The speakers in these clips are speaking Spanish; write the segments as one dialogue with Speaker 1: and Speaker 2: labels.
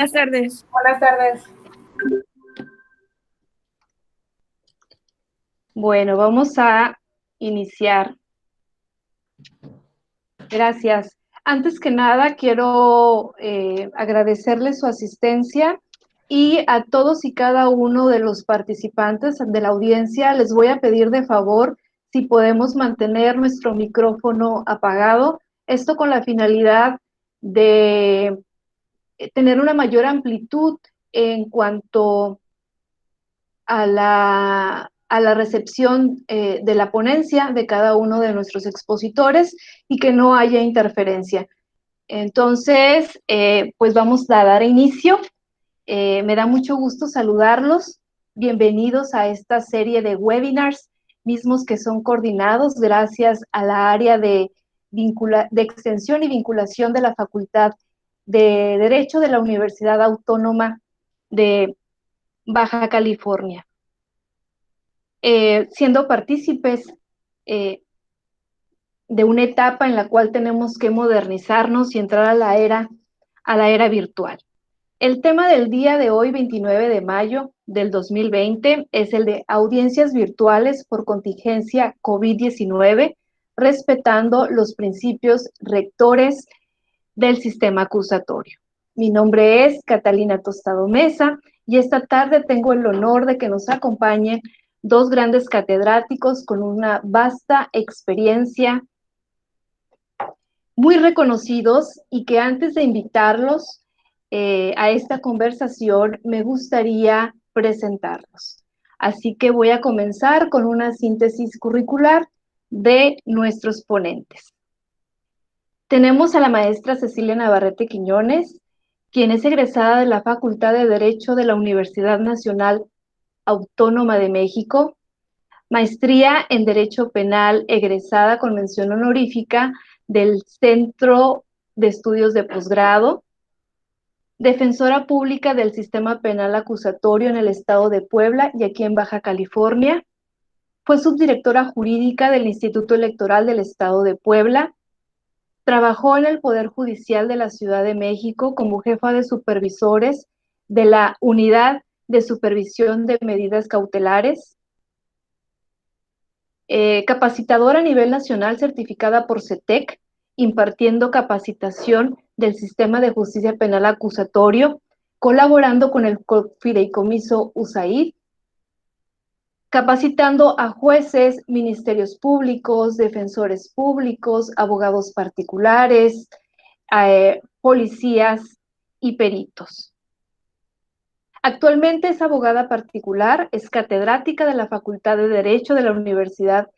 Speaker 1: Buenas tardes.
Speaker 2: Buenas tardes.
Speaker 3: Bueno, vamos a iniciar. Gracias. Antes que nada, quiero agradecerles su asistencia y a todos y cada uno de los participantes de la audiencia les voy a pedir de favor si podemos mantener nuestro micrófono apagado. Esto con la finalidad de tener una mayor amplitud en cuanto a la recepción de la ponencia de cada uno de nuestros expositores y que no haya interferencia. Entonces, pues vamos a dar inicio. Me da mucho gusto saludarlos. Bienvenidos a esta serie de webinars, mismos que son coordinados gracias a la área de extensión y vinculación de la Facultad de Derecho de la Universidad Autónoma de Baja California. Siendo partícipes de una etapa en la cual tenemos que modernizarnos y entrar a la era virtual. El tema del día de hoy, 29 de mayo del 2020, es el de audiencias virtuales por contingencia COVID-19, respetando los principios rectores del sistema acusatorio. Mi nombre es Catalina Tostado Mesa y esta tarde tengo el honor de que nos acompañen dos grandes catedráticos con una vasta experiencia, muy reconocidos, y que antes de invitarlos a esta conversación me gustaría presentarlos. Así que voy a comenzar con una síntesis curricular de nuestros ponentes. Tenemos a la maestra Cecilia Navarrete Quiñones, quien es egresada de la Facultad de Derecho de la Universidad Nacional Autónoma de México, maestría en Derecho Penal egresada con mención honorífica del Centro de Estudios de Posgrado, defensora pública del sistema penal acusatorio en el estado de Puebla y aquí en Baja California, fue subdirectora jurídica del Instituto Electoral del estado de Puebla, trabajó en el Poder Judicial de la Ciudad de México como jefa de supervisores de la Unidad de Supervisión de Medidas Cautelares, capacitadora a nivel nacional certificada por CETEC, impartiendo capacitación del sistema de justicia penal acusatorio, colaborando con el fideicomiso USAID, capacitando a jueces, ministerios públicos, defensores públicos, abogados particulares, policías y peritos. Actualmente es abogada particular, es catedrática de la Facultad de Derecho de la Universidad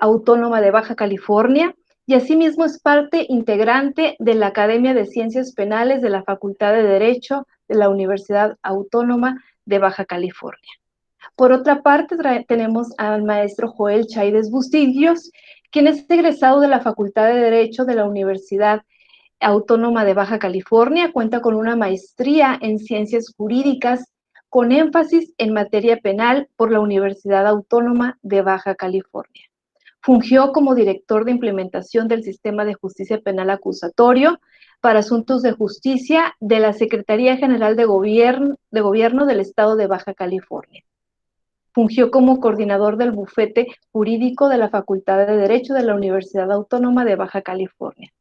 Speaker 3: Autónoma de Baja California y asimismo es parte integrante de la Academia de Ciencias Penales de la Facultad de Derecho de la Universidad Autónoma de Baja California. Por otra parte, tenemos al maestro Joel Chaides Bustillos, quien es egresado de la Facultad de Derecho de la Universidad Autónoma de Baja California, cuenta con una maestría en Ciencias Jurídicas con énfasis en materia penal por la Universidad Autónoma de Baja California. Fungió como director de implementación del Sistema de Justicia Penal Acusatorio para Asuntos de Justicia de la Secretaría General de Gobierno del Estado de Baja California. Fungió como coordinador del bufete jurídico de la Facultad de Derecho de la Universidad Autónoma de Baja California.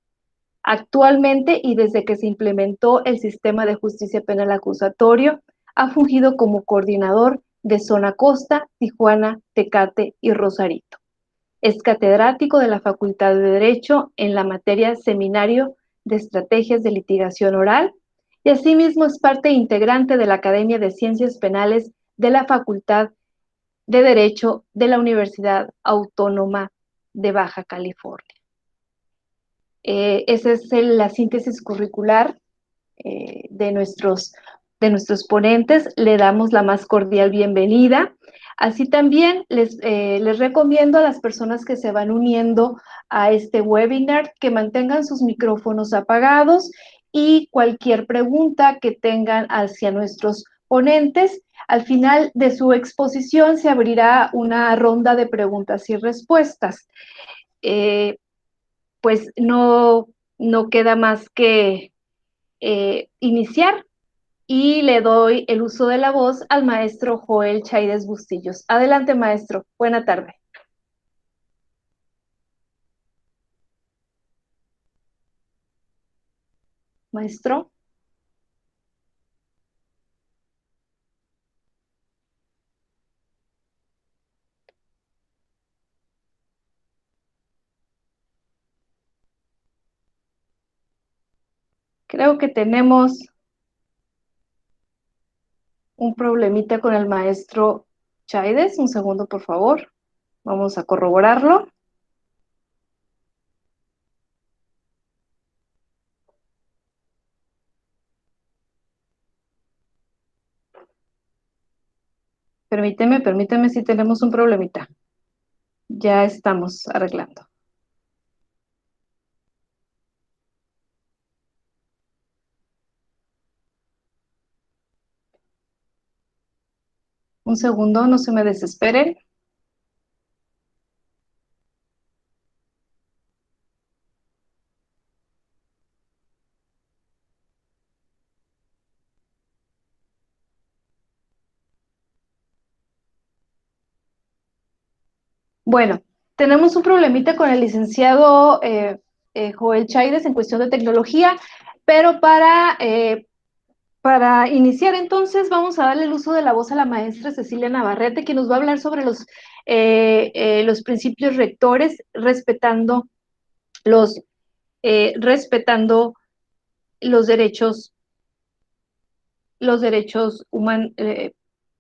Speaker 3: Actualmente, y desde que se implementó el sistema de justicia penal acusatorio, ha fungido como coordinador de Zona Costa, Tijuana, Tecate y Rosarito. Es catedrático de la Facultad de Derecho en la materia Seminario de Estrategias de Litigación Oral y asimismo es parte integrante de la Academia de Ciencias Penales de la Facultad de Derecho de la Universidad Autónoma de Baja California. Esa es la síntesis curricular de nuestros ponentes. Le damos la más cordial bienvenida. Así también les recomiendo a las personas que se van uniendo a este webinar que mantengan sus micrófonos apagados y cualquier pregunta que tengan hacia nuestros ponentes. Al final de su exposición se abrirá una ronda de preguntas y respuestas. Pues no queda más que iniciar. y le doy el uso de la voz al maestro Joel Chaides Bustillos. Adelante, maestro. Buena tarde. Maestro. Creo que tenemos un problemita con el maestro Chaides. Un segundo, por favor. Vamos a corroborarlo. Permíteme si tenemos un problemita. Ya estamos arreglando. Un segundo, no se me desesperen. Bueno, tenemos un problemita con el licenciado Joel Chaides en cuestión de tecnología, pero para iniciar entonces vamos a darle el uso de la voz a la maestra Cecilia Navarrete, que nos va a hablar sobre los principios rectores, los, respetando los los derechos humanos,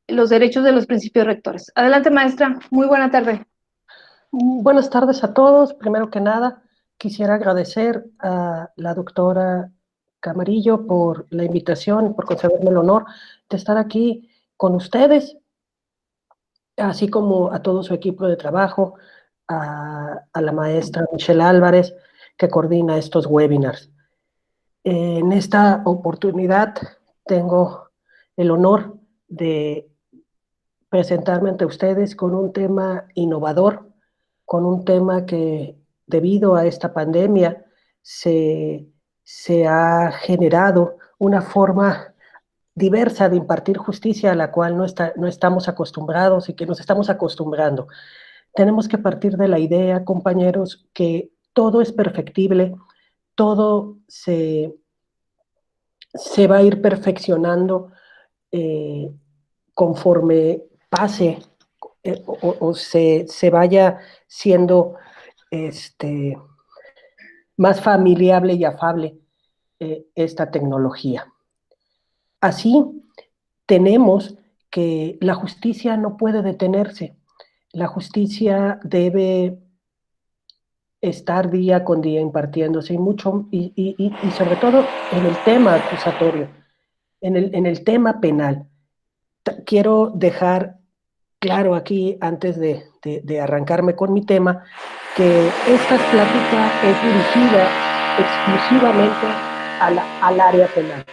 Speaker 3: los derechos de los principios rectores. Adelante, maestra. Muy buena tarde.
Speaker 1: Buenas tardes a todos. Primero que nada, quisiera agradecer a la doctora Camarillo por la invitación, por concederme el honor de estar aquí con ustedes, así como a todo su equipo de trabajo, a la maestra Michelle Álvarez, que coordina estos webinars. En esta oportunidad tengo el honor de presentarme ante ustedes con un tema innovador, con un tema que debido a esta pandemia se, se ha generado una forma diversa de impartir justicia a la cual no estamos acostumbrados y que nos estamos acostumbrando. Tenemos que partir de la idea, compañeros, que todo es perfectible, todo se va a ir perfeccionando eh, conforme pase o se vaya siendo más familiable y afable esta tecnología. Así, tenemos que la justicia no puede detenerse. La justicia debe estar día con día impartiéndose y sobre todo en el tema acusatorio, en el tema penal. Quiero dejar claro aquí, antes de arrancarme con mi tema, que esta plática es dirigida exclusivamente al área penal.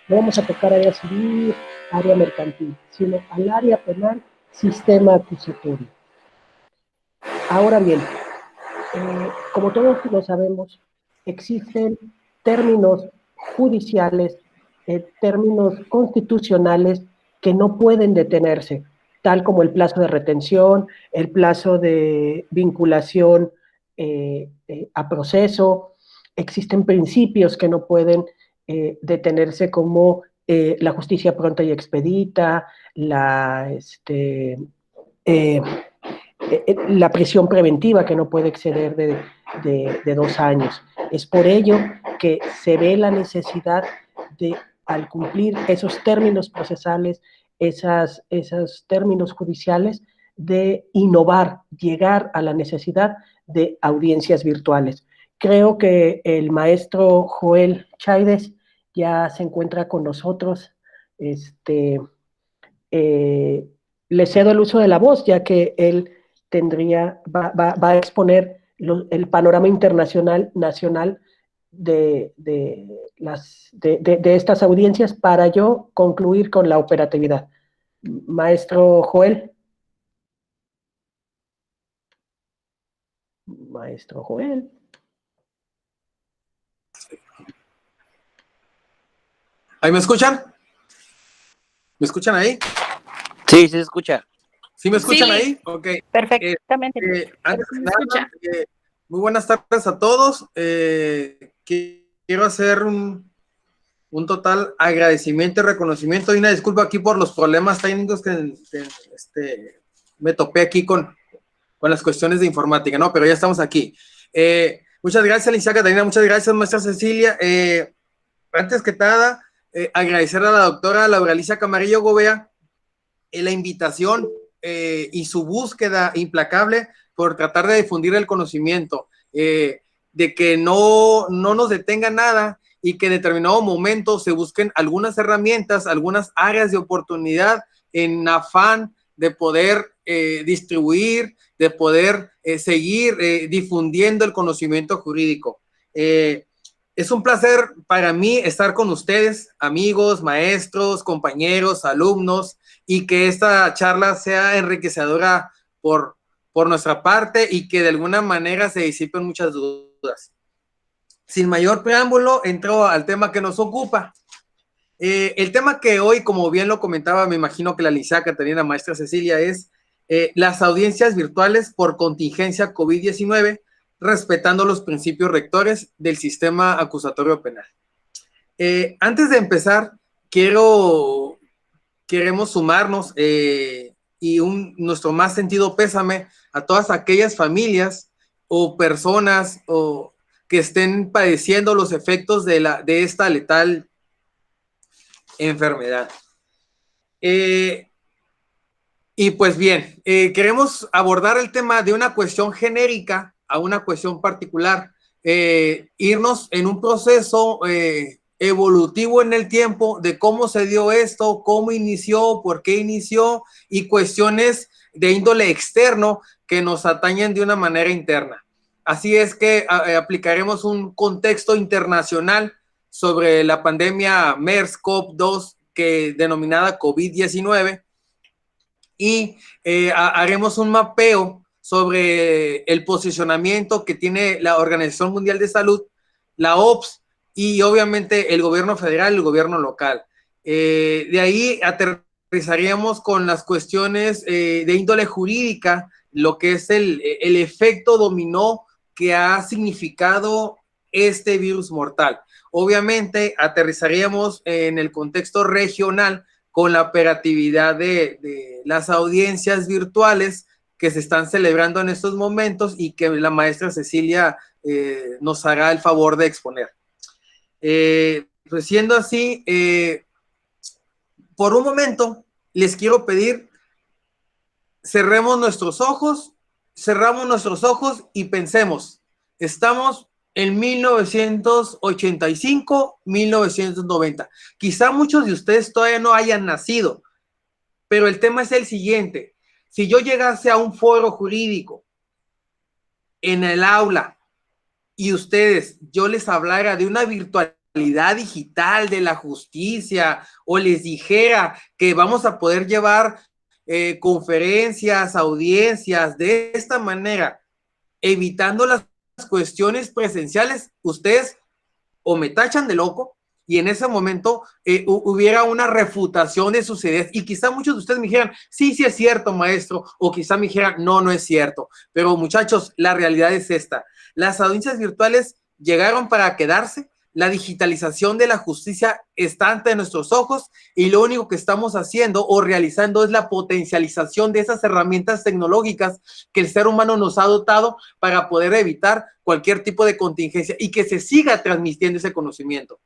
Speaker 1: No vamos a tocar área civil, área mercantil, sino al área penal, sistema acusatorio. Ahora bien, como todos lo sabemos, existen términos judiciales, términos constitucionales que no pueden detenerse, tal como el plazo de retención, el plazo de vinculación a proceso. Existen principios que no pueden detenerse, como la justicia pronta y expedita, eh, la prisión preventiva, que no puede exceder de 2 años. Es por ello que se ve la necesidad de, al cumplir esos términos procesales, esos términos judiciales, de innovar, llegar a la necesidad de audiencias virtuales. Creo que el maestro Joel Chaides ya se encuentra con nosotros. Eh, Le cedo el uso de la voz, ya que él va a exponer el panorama internacional, nacional de estas audiencias, para yo concluir con la operatividad. Maestro Joel. Maestro Joel.
Speaker 2: ¿Ahí me escuchan? ¿Me escuchan ahí?
Speaker 4: Sí, sí se escucha.
Speaker 2: ¿Sí me escuchan ahí? Ok.
Speaker 3: Perfectamente.
Speaker 2: Antes de nada, muy buenas tardes a todos. Quiero hacer un total agradecimiento y reconocimiento y una disculpa aquí por los problemas técnicos que me topé aquí con las cuestiones de informática, ¿no? Pero ya estamos aquí. Muchas gracias, licenciada Catarina, muchas gracias, maestra Cecilia. Antes que nada, agradecer a la doctora Laura Alicia Camarillo Gobea la invitación y su búsqueda implacable por tratar de difundir el conocimiento, de que no nos detenga nada y que en determinado momento se busquen algunas herramientas, algunas áreas de oportunidad en afán de poder distribuir, de poder seguir difundiendo el conocimiento jurídico. Es un placer para mí estar con ustedes, amigos, maestros, compañeros, alumnos, y que esta charla sea enriquecedora por nuestra parte y que de alguna manera se disipen muchas dudas. Sin mayor preámbulo, entro al tema que nos ocupa. El tema que hoy, como bien lo comentaba, me imagino que la licenciada Catarina, maestra Cecilia, es las audiencias virtuales por contingencia COVID-19, respetando los principios rectores del sistema acusatorio penal. Antes de empezar, queremos sumarnos y nuestro más sentido pésame a todas aquellas familias o personas que estén padeciendo los efectos de esta letal enfermedad. Y pues bien, queremos abordar el tema de una cuestión genérica a una cuestión particular, irnos en un proceso evolutivo en el tiempo de cómo se dio esto, cómo inició, por qué inició y cuestiones de índole externo que nos atañen de una manera interna. Así es que aplicaremos un contexto internacional sobre la pandemia MERS-CoV-2 denominada COVID-19 y haremos un mapeo sobre el posicionamiento que tiene la Organización Mundial de Salud, la OPS y obviamente el gobierno federal y el gobierno local. De ahí aterrizaríamos con las cuestiones de índole jurídica, lo que es el efecto dominó que ha significado este virus mortal. Obviamente aterrizaríamos en el contexto regional con la operatividad de las audiencias virtuales que se están celebrando en estos momentos y que la maestra Cecilia nos hará el favor de exponer. Pues siendo así, por un momento les quiero pedir, cerramos nuestros ojos y pensemos, estamos en 1985, 1990. Quizá muchos de ustedes todavía no hayan nacido, pero el tema es el siguiente. Si yo llegase a un foro jurídico en el aula y yo les hablara de una virtualidad digital de la justicia o les dijera que vamos a poder llevar conferencias, audiencias de esta manera, evitando las cuestiones presenciales, ustedes o me tachan de loco y en ese momento hubiera una refutación de sus ideas y quizá muchos de ustedes me dijeran, sí, sí es cierto, maestro, o quizá me dijeran, no, no es cierto. Pero muchachos, la realidad es esta. Las audiencias virtuales llegaron para quedarse. La digitalización de la justicia está ante nuestros ojos y lo único que estamos haciendo o realizando es la potencialización de esas herramientas tecnológicas que el ser humano nos ha dotado para poder evitar cualquier tipo de contingencia y que se siga transmitiendo ese conocimiento.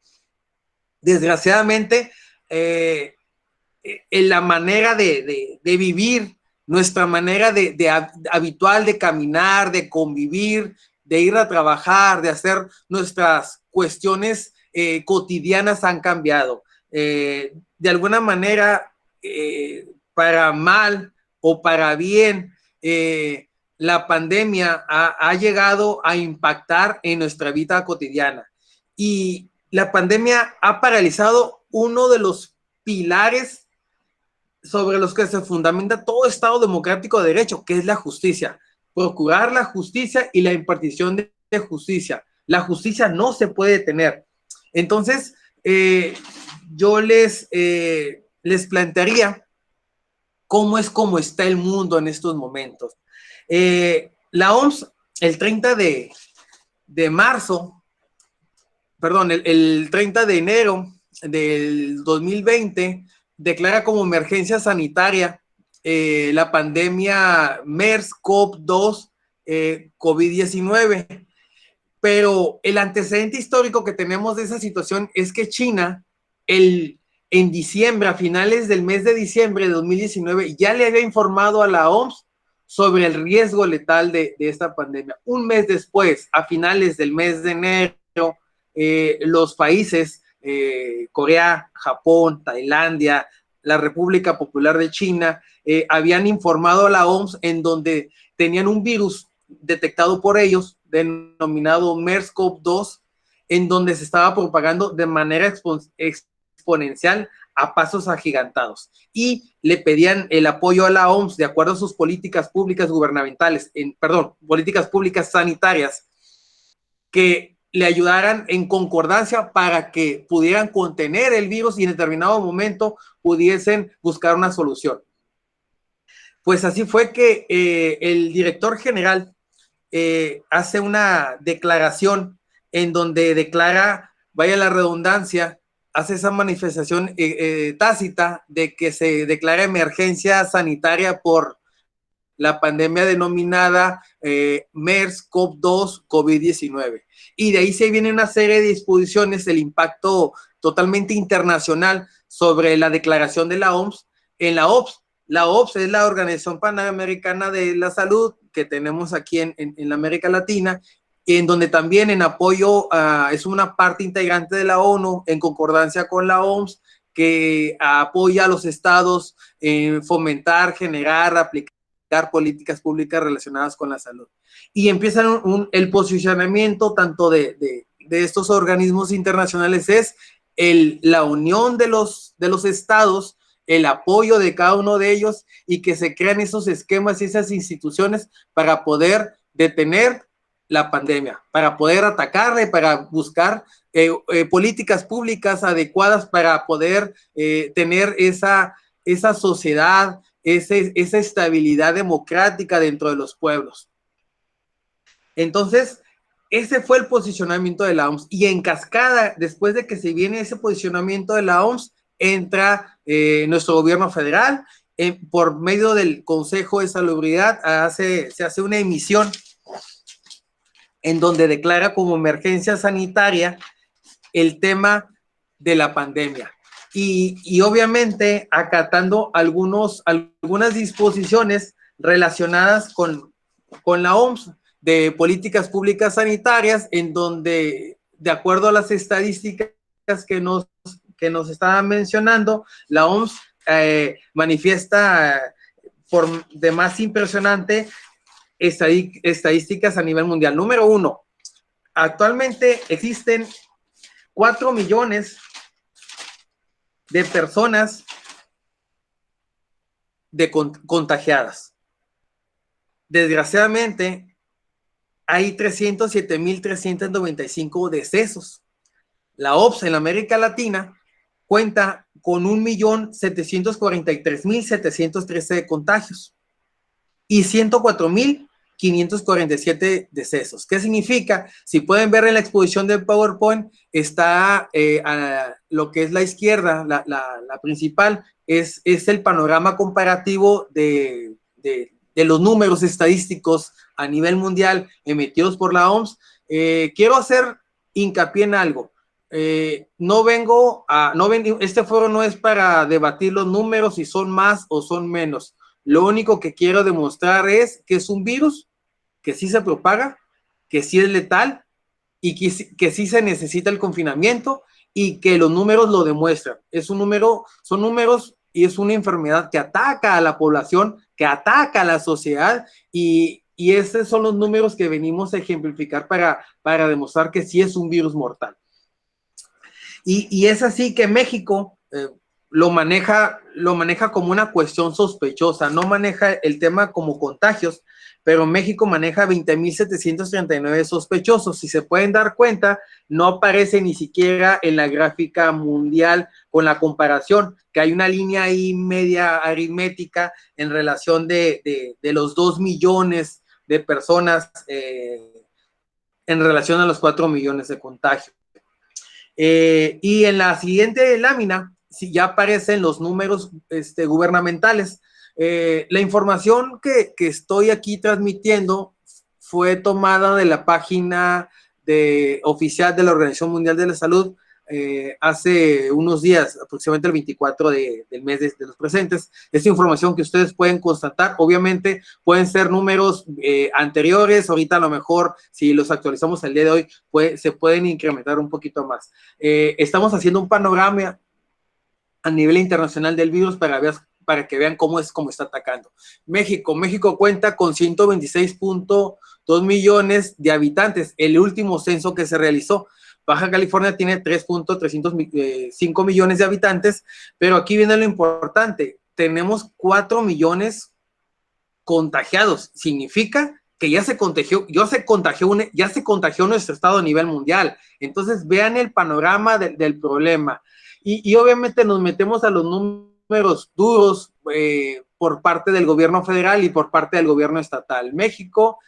Speaker 2: Desgraciadamente, en la manera de vivir, nuestra manera habitual de caminar, de convivir, de ir a trabajar, de hacer nuestras cuestiones cotidianas han cambiado. De alguna manera, para mal o para bien, la pandemia ha llegado a impactar en nuestra vida cotidiana. Y la pandemia ha paralizado uno de los pilares sobre los que se fundamenta todo Estado democrático de derecho, que es la justicia. Procurar la justicia y la impartición de justicia. La justicia no se puede detener. Entonces, yo les les plantearía cómo está el mundo en estos momentos. La OMS, el 30 de marzo, perdón, el 30 de enero del 2020, declara como emergencia sanitaria la pandemia MERS-CoV-2 COVID-19. Pero el antecedente histórico que tenemos de esa situación es que China, en diciembre, a finales del mes de diciembre de 2019, ya le había informado a la OMS sobre el riesgo letal de esta pandemia. Un mes después, a finales del mes de enero, los países, Corea, Japón, Tailandia, la República Popular de China, habían informado a la OMS en donde tenían un virus detectado por ellos, denominado MERS-CoV-2, en donde se estaba propagando de manera exponencial a pasos agigantados, y le pedían el apoyo a la OMS de acuerdo a sus políticas públicas gubernamentales, políticas públicas sanitarias, que le ayudaran en concordancia para que pudieran contener el virus y en determinado momento pudiesen buscar una solución. Pues así fue que el director general hace una declaración en donde declara, vaya la redundancia, hace esa manifestación tácita de que se declara emergencia sanitaria por la pandemia denominada MERS-CoV-2 COVID-19. Y de ahí se viene una serie de disposiciones, el impacto totalmente internacional sobre la declaración de la OMS. En la OMS, la OMS es la Organización Panamericana de la Salud que tenemos aquí en la América Latina, en donde también en apoyo es una parte integrante de la ONU, en concordancia con la OMS, que apoya a los estados en fomentar, generar, aplicar políticas públicas relacionadas con la salud. Y empiezan el posicionamiento tanto de estos organismos internacionales es la unión de los estados, el apoyo de cada uno de ellos, y que se crean esos esquemas y esas instituciones para poder detener la pandemia, para poder atacarla y para buscar políticas públicas adecuadas para poder tener esa sociedad, esa estabilidad democrática dentro de los pueblos. Entonces, ese fue el posicionamiento de la OMS, y en cascada, después de que se viene ese posicionamiento de la OMS, entra nuestro gobierno federal, por medio del Consejo de Salubridad, se hace una emisión en donde declara como emergencia sanitaria el tema de la pandemia. Y obviamente acatando algunas disposiciones relacionadas con la OMS de políticas públicas sanitarias, en donde, de acuerdo a las estadísticas que nos estaban mencionando, la OMS manifiesta por demás impresionante estadísticas a nivel mundial. Número 1, actualmente existen 4 millones de personas contagiadas. Desgraciadamente, hay 307.395 decesos. La OMS en la América Latina cuenta con 1.743.713 contagios y 104.547 decesos. ¿Qué significa? Si pueden ver en la exposición del PowerPoint, está lo que es la izquierda, la principal, es el panorama comparativo de los números estadísticos a nivel mundial emitidos por la OMS. Quiero hacer hincapié en algo. Este foro no es para debatir los números, si son más o son menos. Lo único que quiero demostrar es que es un virus que sí se propaga, que sí es letal y que sí se necesita el confinamiento, y que los números lo demuestran. Son números, y es una enfermedad que ataca a la población, que ataca a la sociedad, y esos son los números que venimos a ejemplificar para demostrar que sí es un virus mortal. Y es así que México, lo maneja como una cuestión sospechosa, no maneja el tema como contagios, pero México maneja 20.739 sospechosos. Si se pueden dar cuenta, no aparece ni siquiera en la gráfica mundial con la comparación, que hay una línea ahí media aritmética en relación de los 2 millones de personas en relación a los 4 millones de contagios. Y en la siguiente lámina, si ya aparecen los números gubernamentales. La información que estoy aquí transmitiendo fue tomada de la página oficial de la Organización Mundial de la Salud hace unos días, aproximadamente el 24 del mes de los presentes. Esta información que ustedes pueden constatar, obviamente pueden ser números anteriores, ahorita a lo mejor si los actualizamos el día de hoy se pueden incrementar un poquito más. Estamos haciendo un panorama a nivel internacional del virus para que vean cómo está atacando. México cuenta con 126.2 millones de habitantes, el último censo que se realizó. Baja California tiene 3.305 millones de habitantes, pero aquí viene lo importante, tenemos 4 millones contagiados, significa que ya se contagió nuestro estado a nivel mundial. Entonces vean el panorama del problema. Y obviamente nos metemos a los números duros por parte del gobierno federal y por parte del gobierno estatal. México,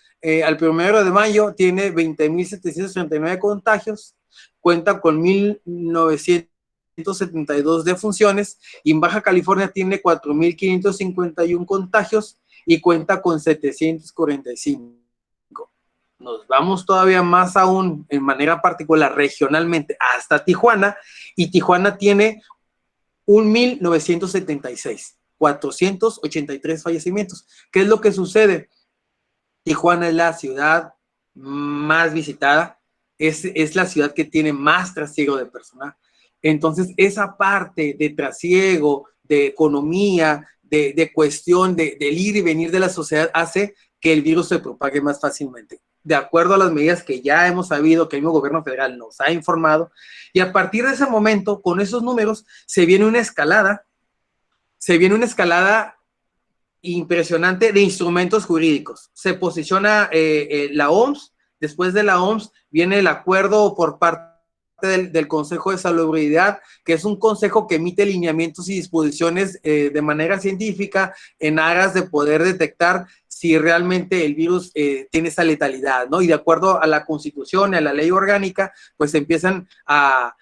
Speaker 2: al 1 de mayo, tiene 20.739 contagios, cuenta con 1.972 defunciones, y en Baja California tiene 4.551 contagios y cuenta con 745. Nos vamos todavía más aún en manera particular regionalmente hasta Tijuana, y Tijuana tiene 1.976, 483 fallecimientos. ¿Qué es lo que sucede? Tijuana es la ciudad más visitada, es la ciudad que tiene más trasiego de personal. Entonces, esa parte de trasiego, de economía, de cuestión del ir y venir de la sociedad hace que el virus se propague más fácilmente, de acuerdo a las medidas que ya hemos sabido, que el mismo gobierno federal nos ha informado. Y a partir de ese momento, con esos números, se viene una escalada impresionante de instrumentos jurídicos. Se posiciona la OMS, después de la OMS viene el acuerdo por parte del Consejo de Salubridad, que es un consejo que emite lineamientos y disposiciones de manera científica en aras de poder detectar si realmente el virus tiene esa letalidad, ¿no? Y de acuerdo a la Constitución y a la ley orgánica, pues empiezan a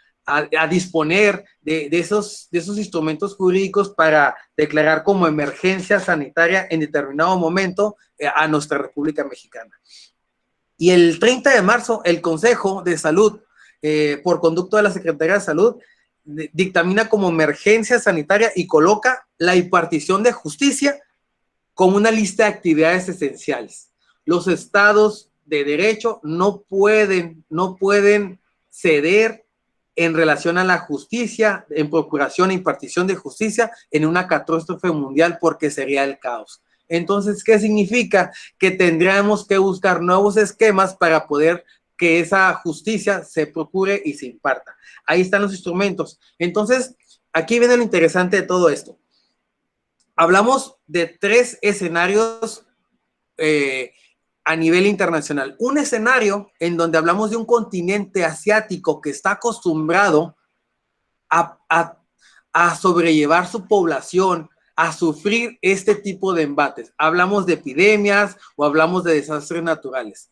Speaker 2: disponer de esos instrumentos jurídicos para declarar como emergencia sanitaria en determinado momento a nuestra República Mexicana. Y el 30 de marzo, el Consejo de Salud, por conducto de la Secretaría de Salud, dictamina como emergencia sanitaria y coloca la impartición de justicia como una lista de actividades esenciales. Los estados de derecho no pueden ceder en relación a la justicia, en procuración e impartición de justicia en una catástrofe mundial, porque sería el caos. Entonces, ¿qué significa? Que tendríamos que buscar nuevos esquemas para poder que esa justicia se procure y se imparta. Ahí están los instrumentos. Entonces, aquí viene lo interesante de todo esto. Hablamos de 3 escenarios a nivel internacional. Un escenario en donde hablamos de un continente asiático que está acostumbrado a sobrellevar su población, a sufrir este tipo de embates. Hablamos de epidemias o hablamos de desastres naturales.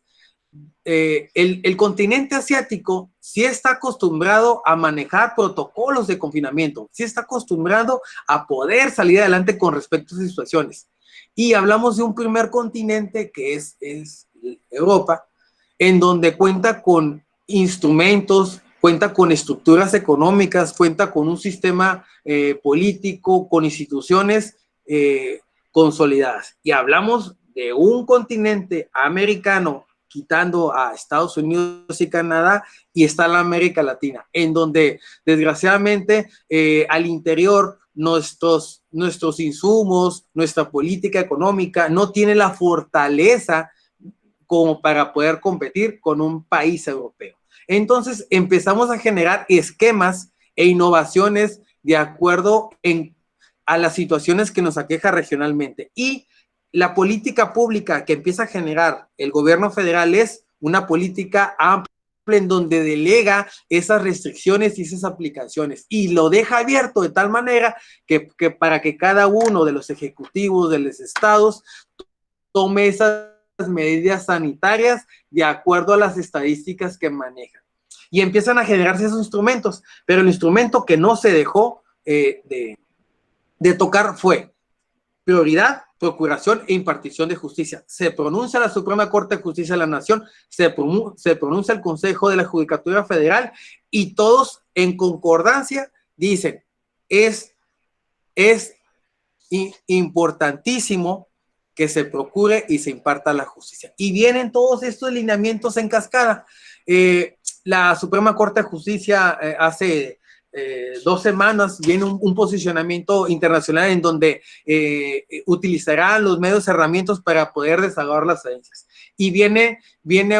Speaker 2: El continente asiático sí está acostumbrado a manejar protocolos de confinamiento, sí está acostumbrado a poder salir adelante con respecto a esas situaciones. Y hablamos de un primer continente que es Europa, en donde cuenta con instrumentos, cuenta con estructuras económicas, cuenta con un sistema político, con instituciones consolidadas. Y hablamos de un continente americano, quitando a Estados Unidos y Canadá, y está la América Latina, en donde desgraciadamente al interior nuestros insumos, nuestra política económica no tiene la fortaleza como para poder competir con un país europeo. Entonces empezamos a generar esquemas e innovaciones de acuerdo a las situaciones que nos aqueja regionalmente. Y la política pública que empieza a generar el gobierno federal es una política amplia en donde delega esas restricciones y esas aplicaciones y lo deja abierto de tal manera que para que cada uno de los ejecutivos de los estados tome esas medidas sanitarias de acuerdo a las estadísticas que manejan. Y empiezan a generarse esos instrumentos, pero el instrumento que no se dejó de tocar fue prioridad, procuración e impartición de justicia. Se pronuncia la Suprema Corte de Justicia de la Nación, se pronuncia el Consejo de la Judicatura Federal y todos en concordancia dicen, es importantísimo que se procure y se imparta la justicia. Y vienen todos estos lineamientos en cascada. La Suprema Corte de Justicia hace 2 semanas viene un posicionamiento internacional en donde utilizará los medios herramientas para poder desahogar las agencias. Y viene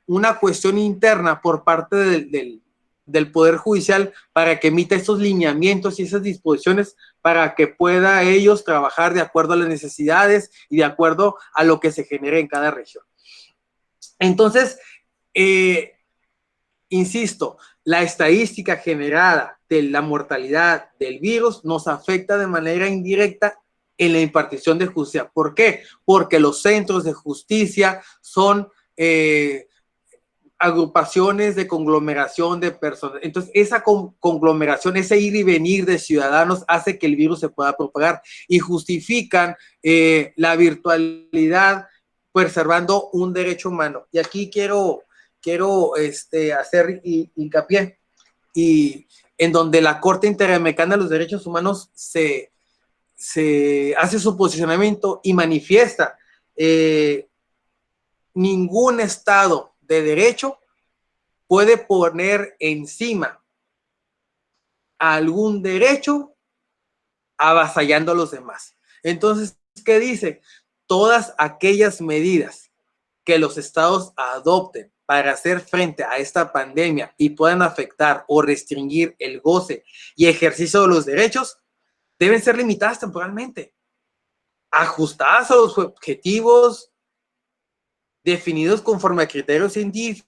Speaker 2: una cuestión interna por parte del Poder Judicial para que emita esos lineamientos y esas disposiciones para que pueda ellos trabajar de acuerdo a las necesidades y de acuerdo a lo que se genere en cada región. Entonces, insisto, la estadística generada de la mortalidad del virus nos afecta de manera indirecta en la impartición de justicia. ¿Por qué? Porque los centros de justicia son agrupaciones de conglomeración de personas. Entonces, esa conglomeración, ese ir y venir de ciudadanos hace que el virus se pueda propagar y justifican la virtualidad preservando un derecho humano. Y aquí quiero hacer hincapié y en donde la Corte Interamericana de los Derechos Humanos se hace su posicionamiento y manifiesta ningún Estado de derecho puede poner encima a algún derecho avasallando a los demás. Entonces, ¿qué dice? Todas aquellas medidas que los estados adopten para hacer frente a esta pandemia y puedan afectar o restringir el goce y ejercicio de los derechos, deben ser limitadas temporalmente, ajustadas a los objetivos definidos conforme a criterios científicos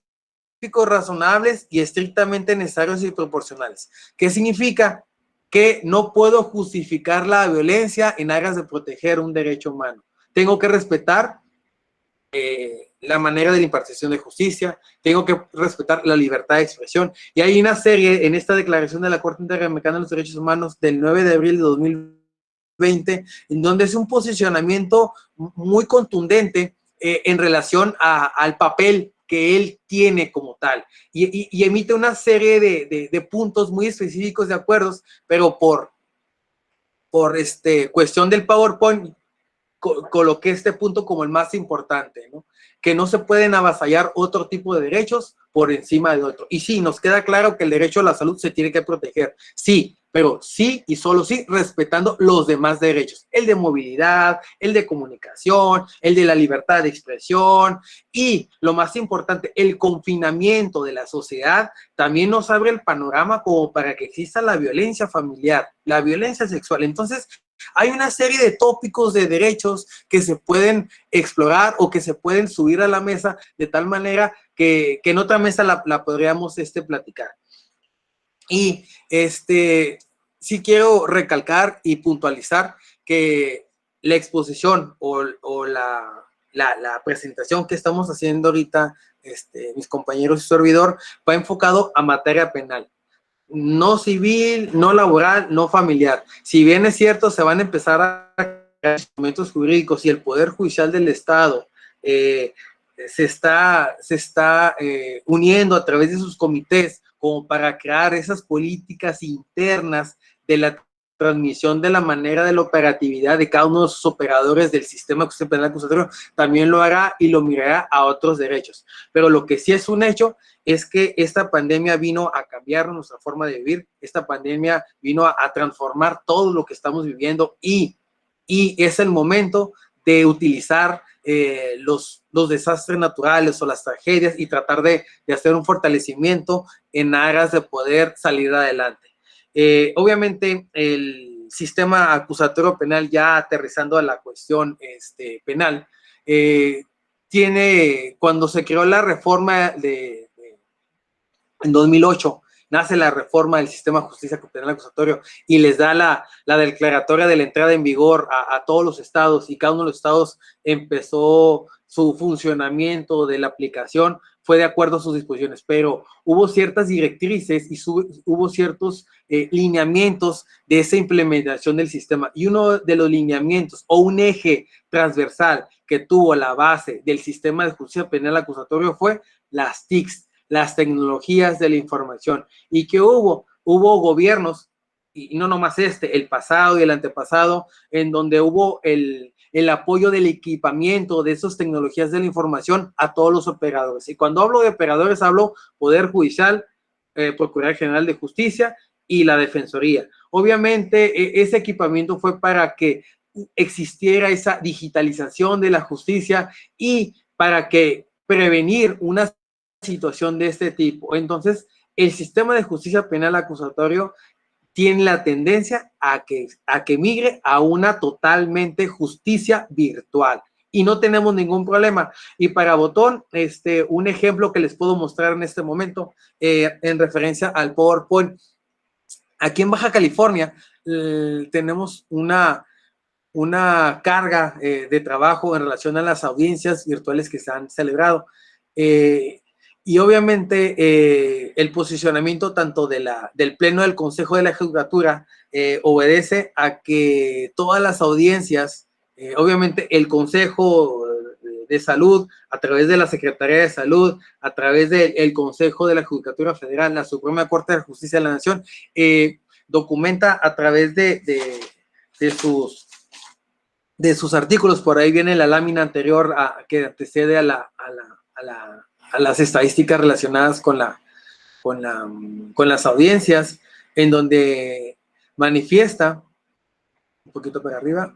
Speaker 2: razonables y estrictamente necesarios y proporcionales. ¿Qué significa? Que no puedo justificar la violencia en aras de proteger un derecho humano. Tengo que respetar la manera de la impartición de justicia, tengo que respetar la libertad de expresión. Y hay una serie en esta declaración de la Corte Interamericana de los Derechos Humanos del 9 de abril de 2020, en donde es un posicionamiento muy contundente en relación al papel que él tiene como tal, y emite una serie de puntos muy específicos de acuerdos, pero por cuestión del PowerPoint coloqué este punto como el más importante, ¿no? Que no se pueden avasallar otro tipo de derechos por encima de otro. Y sí, nos queda claro que el derecho a la salud se tiene que proteger, sí, pero sí y solo sí respetando los demás derechos, el de movilidad, el de comunicación, el de la libertad de expresión y, lo más importante, el confinamiento de la sociedad también nos abre el panorama como para que exista la violencia familiar, la violencia sexual. Entonces, hay una serie de tópicos de derechos que se pueden explorar o que se pueden subir a la mesa de tal manera que en otra mesa la podríamos platicar. Y sí quiero recalcar y puntualizar que la exposición o la presentación que estamos haciendo ahorita, mis compañeros y servidor, va enfocado a materia penal. No civil, no laboral, no familiar. Si bien es cierto, se van a empezar a crear instrumentos jurídicos y el Poder Judicial del Estado se está uniendo a través de sus comités como para crear esas políticas internas de la transmisión de la manera de la operatividad de cada uno de sus operadores del sistema penal acusatorio, también lo hará y lo mirará a otros derechos. Pero lo que sí es un hecho es que esta pandemia vino a cambiar nuestra forma de vivir, esta pandemia vino a transformar todo lo que estamos viviendo y es el momento de utilizar los desastres naturales o las tragedias y tratar de hacer un fortalecimiento en aras de poder salir adelante. Obviamente, el sistema acusatorio penal, ya aterrizando a la cuestión penal, cuando se creó la reforma en 2008, nace la reforma del sistema de justicia penal acusatorio y les da la declaratoria de la entrada en vigor a todos los estados, y cada uno de los estados empezó su funcionamiento de la aplicación, fue de acuerdo a sus disposiciones, pero hubo ciertas directrices y hubo ciertos lineamientos de esa implementación del sistema, y uno de los lineamientos o un eje transversal que tuvo la base del sistema de justicia penal acusatorio fue las TICs, las tecnologías de la información, y que hubo gobiernos, y no nomás el pasado y el antepasado, en donde hubo el apoyo del equipamiento de esas tecnologías de la información a todos los operadores. Y cuando hablo de operadores, hablo Poder Judicial, Procuraduría General de Justicia y la Defensoría. Obviamente, ese equipamiento fue para que existiera esa digitalización de la justicia y para que prevenir una situación de este tipo. Entonces, el sistema de justicia penal acusatorio tiene la tendencia a que migre a una totalmente justicia virtual, y no tenemos ningún problema. Y para Botón, un ejemplo que les puedo mostrar en este momento, en referencia al PowerPoint. Aquí en Baja California tenemos una carga de trabajo en relación a las audiencias virtuales que se han celebrado. Y obviamente el posicionamiento tanto del Pleno del Consejo de la Judicatura obedece a que todas las audiencias, obviamente el Consejo de Salud, a través de la Secretaría de Salud, a través del Consejo de la Judicatura Federal, la Suprema Corte de Justicia de la Nación, documenta a través de sus artículos. Por ahí viene la lámina anterior que antecede a las estadísticas relacionadas con las audiencias, en donde manifiesta, un poquito para arriba,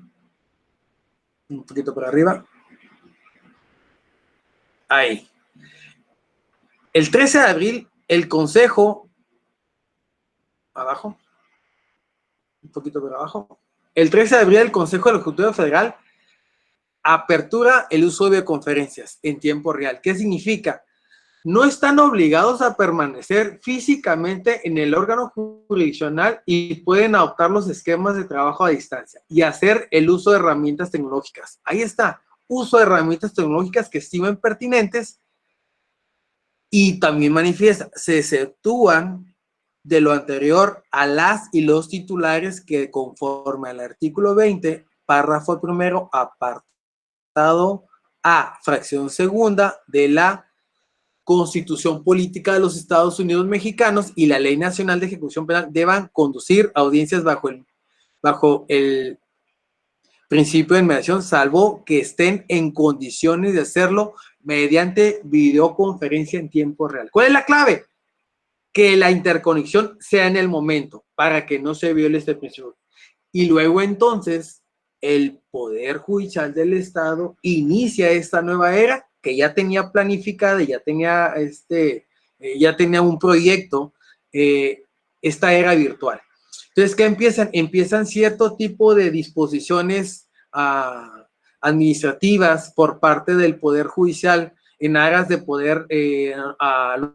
Speaker 2: ahí. El 13 de abril, el Consejo, abajo, un poquito para abajo, el 13 de abril, el Consejo de la Judicatura Federal apertura el uso de videoconferencias en tiempo real. ¿Qué significa? No están obligados a permanecer físicamente en el órgano jurisdiccional y pueden adoptar los esquemas de trabajo a distancia y hacer el uso de herramientas tecnológicas. Ahí está, uso de herramientas tecnológicas que estimen pertinentes, y también manifiesta, se exceptúan de lo anterior a las y los titulares que, conforme al artículo 20, párrafo primero, apartado A, fracción segunda de la Constitución Política de los Estados Unidos Mexicanos y la Ley Nacional de Ejecución Penal, deban conducir audiencias bajo el principio de inmediación, salvo que estén en condiciones de hacerlo mediante videoconferencia en tiempo real. ¿Cuál es la clave? Que la interconexión sea en el momento, para que no se viole este principio. Y luego entonces el Poder Judicial del Estado inicia esta nueva era que ya tenía planificada, ya tenía un proyecto, esta era virtual. Entonces, ¿qué empiezan? Empiezan cierto tipo de disposiciones administrativas por parte del Poder Judicial en aras de poder a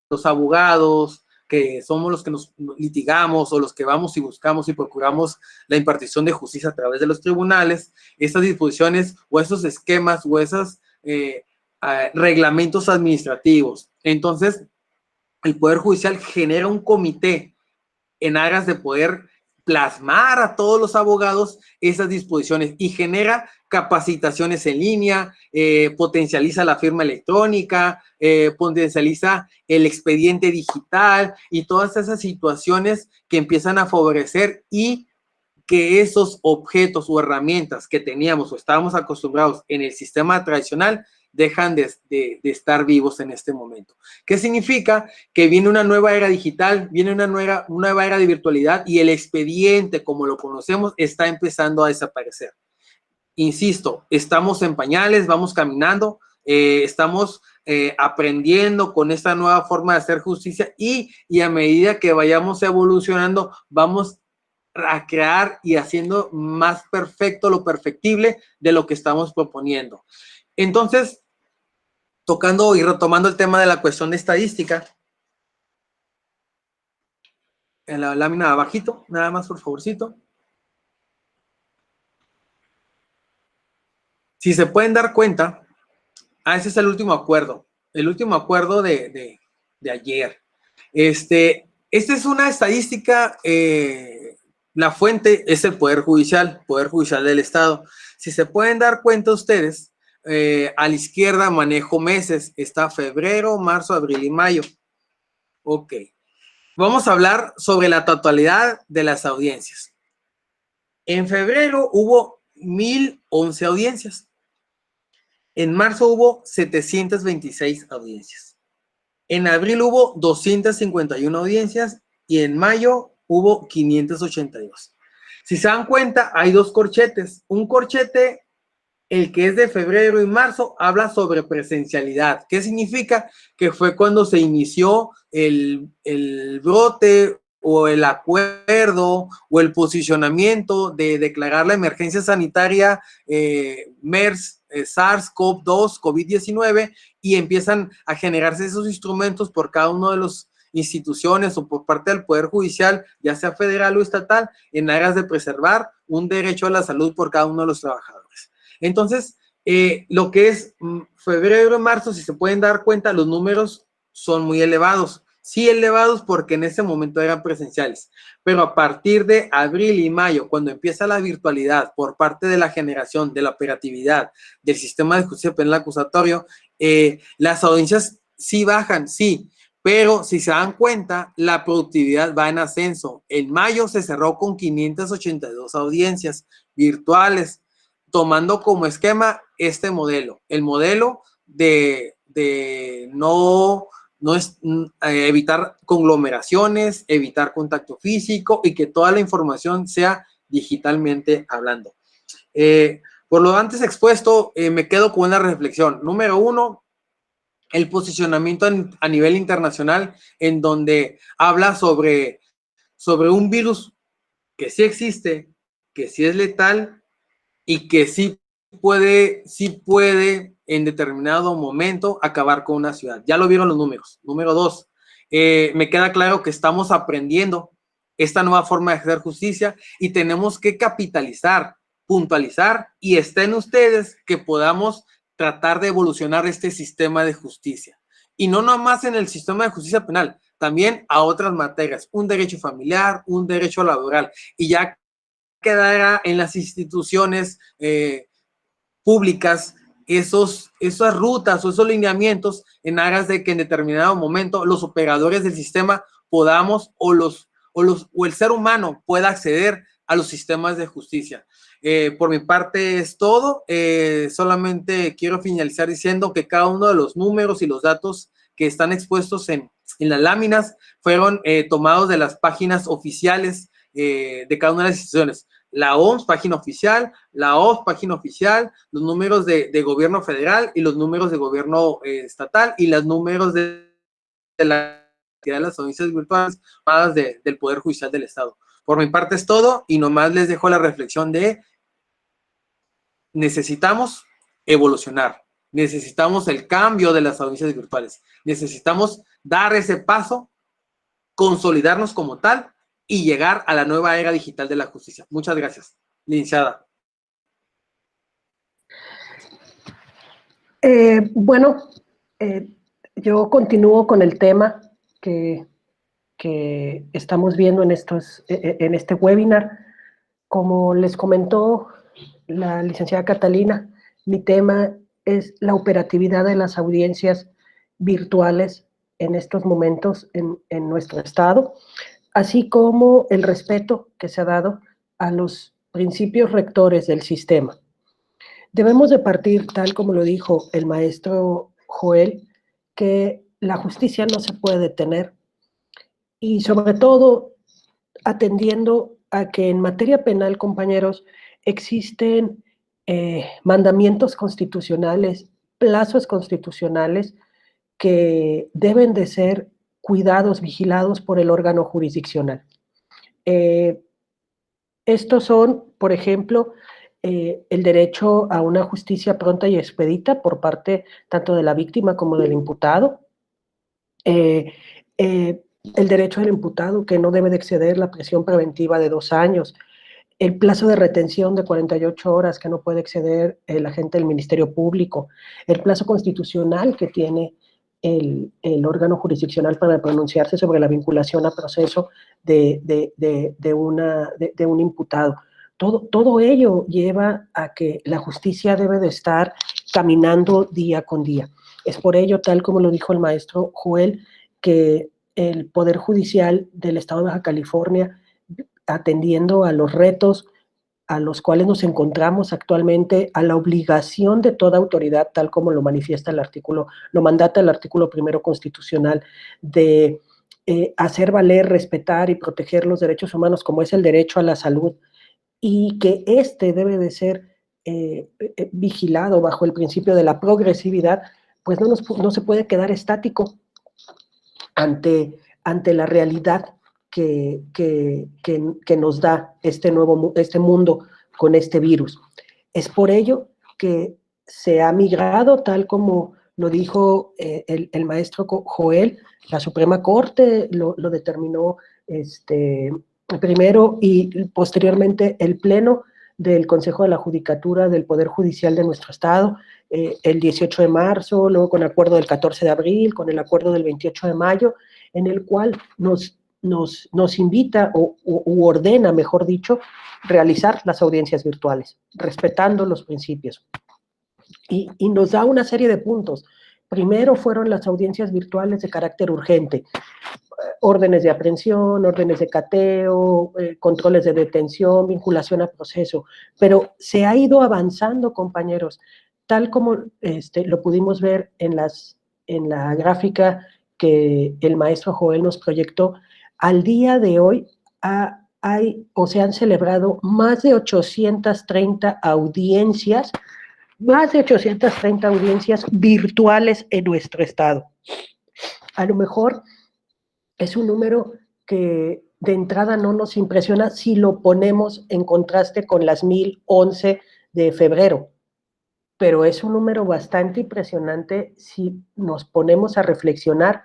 Speaker 2: los abogados, que somos los que nos litigamos o los que vamos y buscamos y procuramos la impartición de justicia a través de los tribunales, estas disposiciones o esos esquemas o esos reglamentos administrativos. Entonces, el Poder Judicial genera un comité en aras de poder plasmar a todos los abogados esas disposiciones y genera capacitaciones en línea, potencializa la firma electrónica, potencializa el expediente digital y todas esas situaciones que empiezan a favorecer y que esos objetos o herramientas que teníamos o estábamos acostumbrados en el sistema tradicional dejan de estar vivos en este momento. ¿Qué significa? Que viene una nueva era digital, viene una nueva era de virtualidad y el expediente, como lo conocemos, está empezando a desaparecer. Insisto, estamos en pañales, vamos caminando, estamos aprendiendo con esta nueva forma de hacer justicia y a medida que vayamos evolucionando, vamos a crear y haciendo más perfecto lo perfectible de lo que estamos proponiendo. Entonces, tocando y retomando el tema de la cuestión de estadística, en la lámina de abajito, nada más por favorcito. Si se pueden dar cuenta, ese es el último acuerdo de ayer. Esta es una estadística, la fuente es el Poder Judicial del Estado. Si se pueden dar cuenta ustedes, a la izquierda manejo meses, está febrero, marzo, abril y mayo. Ok. Vamos a hablar sobre la totalidad de las audiencias. En febrero hubo 1011 audiencias. En marzo hubo 726 audiencias. En abril hubo 251 audiencias y en mayo hubo 582. Si se dan cuenta, hay dos corchetes. Un corchete, el que es de febrero y marzo, habla sobre presencialidad. ¿Qué significa? Que fue cuando se inició el brote o el acuerdo o el posicionamiento de declarar la emergencia sanitaria MERS, SARS-CoV-2, COVID-19, y empiezan a generarse esos instrumentos por cada uno de las instituciones o por parte del Poder Judicial, ya sea federal o estatal, en aras de preservar un derecho a la salud por cada uno de los trabajadores. Entonces, lo que es febrero y marzo, si se pueden dar cuenta, los números son muy elevados. Sí, elevados porque en ese momento eran presenciales, pero a partir de abril y mayo, cuando empieza la virtualidad por parte de la generación de la operatividad del sistema de justicia penal acusatorio, las audiencias sí bajan, sí, pero si se dan cuenta, la productividad va en ascenso. En mayo se cerró con 582 audiencias virtuales, tomando como esquema este modelo, el modelo de no es evitar conglomeraciones, evitar contacto físico y que toda la información sea digitalmente hablando. Por lo antes expuesto, me quedo con una reflexión. Número uno, el posicionamiento a nivel internacional, en donde habla sobre un virus que sí existe, que sí es letal y que sí puede en determinado momento acabar con una ciudad. Ya lo vieron los números. Número dos, me queda claro que estamos aprendiendo esta nueva forma de hacer justicia y tenemos que capitalizar, puntualizar, y está en ustedes que podamos tratar de evolucionar este sistema de justicia. Y no nomás en el sistema de justicia penal, también a otras materias, un derecho familiar, un derecho laboral, y ya quedará en las instituciones públicas esas rutas o esos lineamientos en aras de que en determinado momento los operadores del sistema podamos o el ser humano pueda acceder a los sistemas de justicia. Por mi parte es todo. Solamente quiero finalizar diciendo que cada uno de los números y los datos que están expuestos en las láminas fueron tomados de las páginas oficiales de cada una de las instituciones. La OMS, página oficial, la OFF, página oficial, los números de gobierno federal y los números de gobierno estatal y los números de las audiencias virtuales del Poder Judicial del Estado. Por mi parte es todo y nomás les dejo la reflexión de necesitamos evolucionar, necesitamos el cambio de las audiencias virtuales, necesitamos dar ese paso, consolidarnos como tal y llegar a la nueva era digital de la justicia. Muchas gracias, licenciada.
Speaker 1: Yo continúo con el tema que estamos viendo en este webinar. Como les comentó la licenciada Catalina, mi tema es la operatividad de las audiencias virtuales en estos momentos en nuestro estado, así como el respeto que se ha dado a los principios rectores del sistema. Debemos de partir, tal como lo dijo el maestro Joel, que la justicia no se puede detener y sobre todo atendiendo a que en materia penal, compañeros, existen mandamientos constitucionales plazos constitucionales que deben de ser cuidados, vigilados por el órgano jurisdiccional. Estos son, por ejemplo, el derecho a una justicia pronta y expedita por parte tanto de la víctima como del imputado, el derecho del imputado que no debe de exceder la prisión preventiva de 2 años, el plazo de retención de 48 horas que no puede exceder el agente del Ministerio Público, el plazo constitucional que tiene el órgano jurisdiccional para pronunciarse sobre la vinculación a proceso de un imputado. Todo ello lleva a que la justicia debe de estar caminando día con día. Es por ello, tal como lo dijo el maestro Joel, que el Poder Judicial del Estado de Baja California, atendiendo a los retos a los cuales nos encontramos actualmente, a la obligación de toda autoridad, tal como lo manifiesta lo mandata el artículo 1 constitucional, de hacer valer, respetar y proteger los derechos humanos, como es el derecho a la salud, y que debe de ser vigilado bajo el principio de la progresividad, pues no se puede quedar estático ante la realidad que nos da este mundo con este virus. Es por ello que se ha migrado, tal como lo dijo el maestro Joel, la Suprema Corte lo determinó primero, y posteriormente el Pleno del Consejo de la Judicatura del Poder Judicial de nuestro Estado, el 18 de marzo, luego con acuerdo del 14 de abril, con el acuerdo del 28 de mayo, en el cual nos invita u ordena, mejor dicho, realizar las audiencias virtuales, respetando los principios. Y nos da una serie de puntos. Primero fueron las audiencias virtuales de carácter urgente, órdenes de aprehensión, órdenes de cateo, controles de detención, vinculación a proceso, pero se ha ido avanzando, compañeros, tal como lo pudimos ver en la gráfica que el maestro Joel nos proyectó. Al día de hoy se han celebrado más de 830 audiencias, virtuales en nuestro estado. A lo mejor es un número que de entrada no nos impresiona si lo ponemos en contraste con las 1011 de febrero, pero es un número bastante impresionante si nos ponemos a reflexionar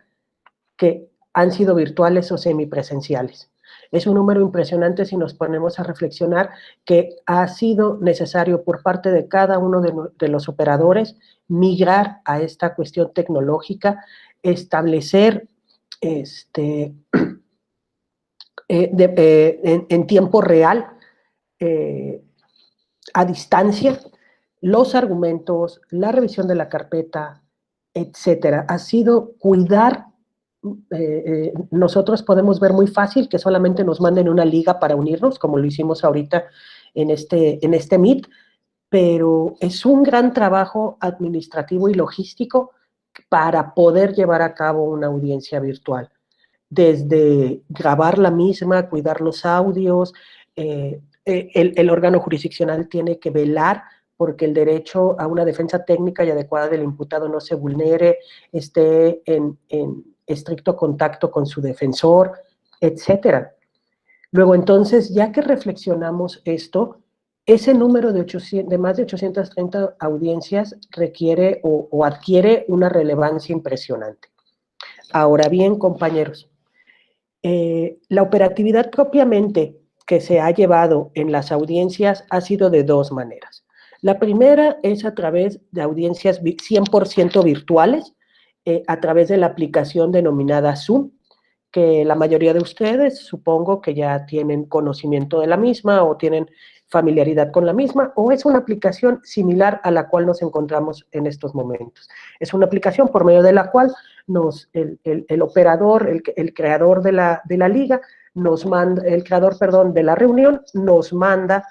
Speaker 1: que han sido virtuales o semipresenciales. Es un número impresionante si nos ponemos a reflexionar que ha sido necesario por parte de cada uno de los operadores migrar a esta cuestión tecnológica, establecer en tiempo real, a distancia, los argumentos, la revisión de la carpeta, etcétera. Ha sido cuidar. Nosotros podemos ver muy fácil que solamente nos manden una liga para unirnos, como lo hicimos ahorita en este Meet, pero es un gran trabajo administrativo y logístico para poder llevar a cabo una audiencia virtual. Desde grabar la misma, cuidar los audios, el órgano jurisdiccional tiene que velar porque el derecho a una defensa técnica y adecuada del imputado no se vulnere, esté en estricto contacto con su defensor, etcétera. Luego, entonces, ya que reflexionamos esto, ese número de más de 830 audiencias requiere o adquiere una relevancia impresionante. Ahora bien, compañeros, la operatividad propiamente que se ha llevado en las audiencias ha sido de 2 maneras. La primera es a través de audiencias 100% virtuales, a través de la aplicación denominada Zoom, que la mayoría de ustedes supongo que ya tienen conocimiento de la misma o tienen familiaridad con la misma, o es una aplicación similar a la cual nos encontramos en estos momentos. Es una aplicación por medio de la cual el operador, el creador de la liga, de la reunión, nos manda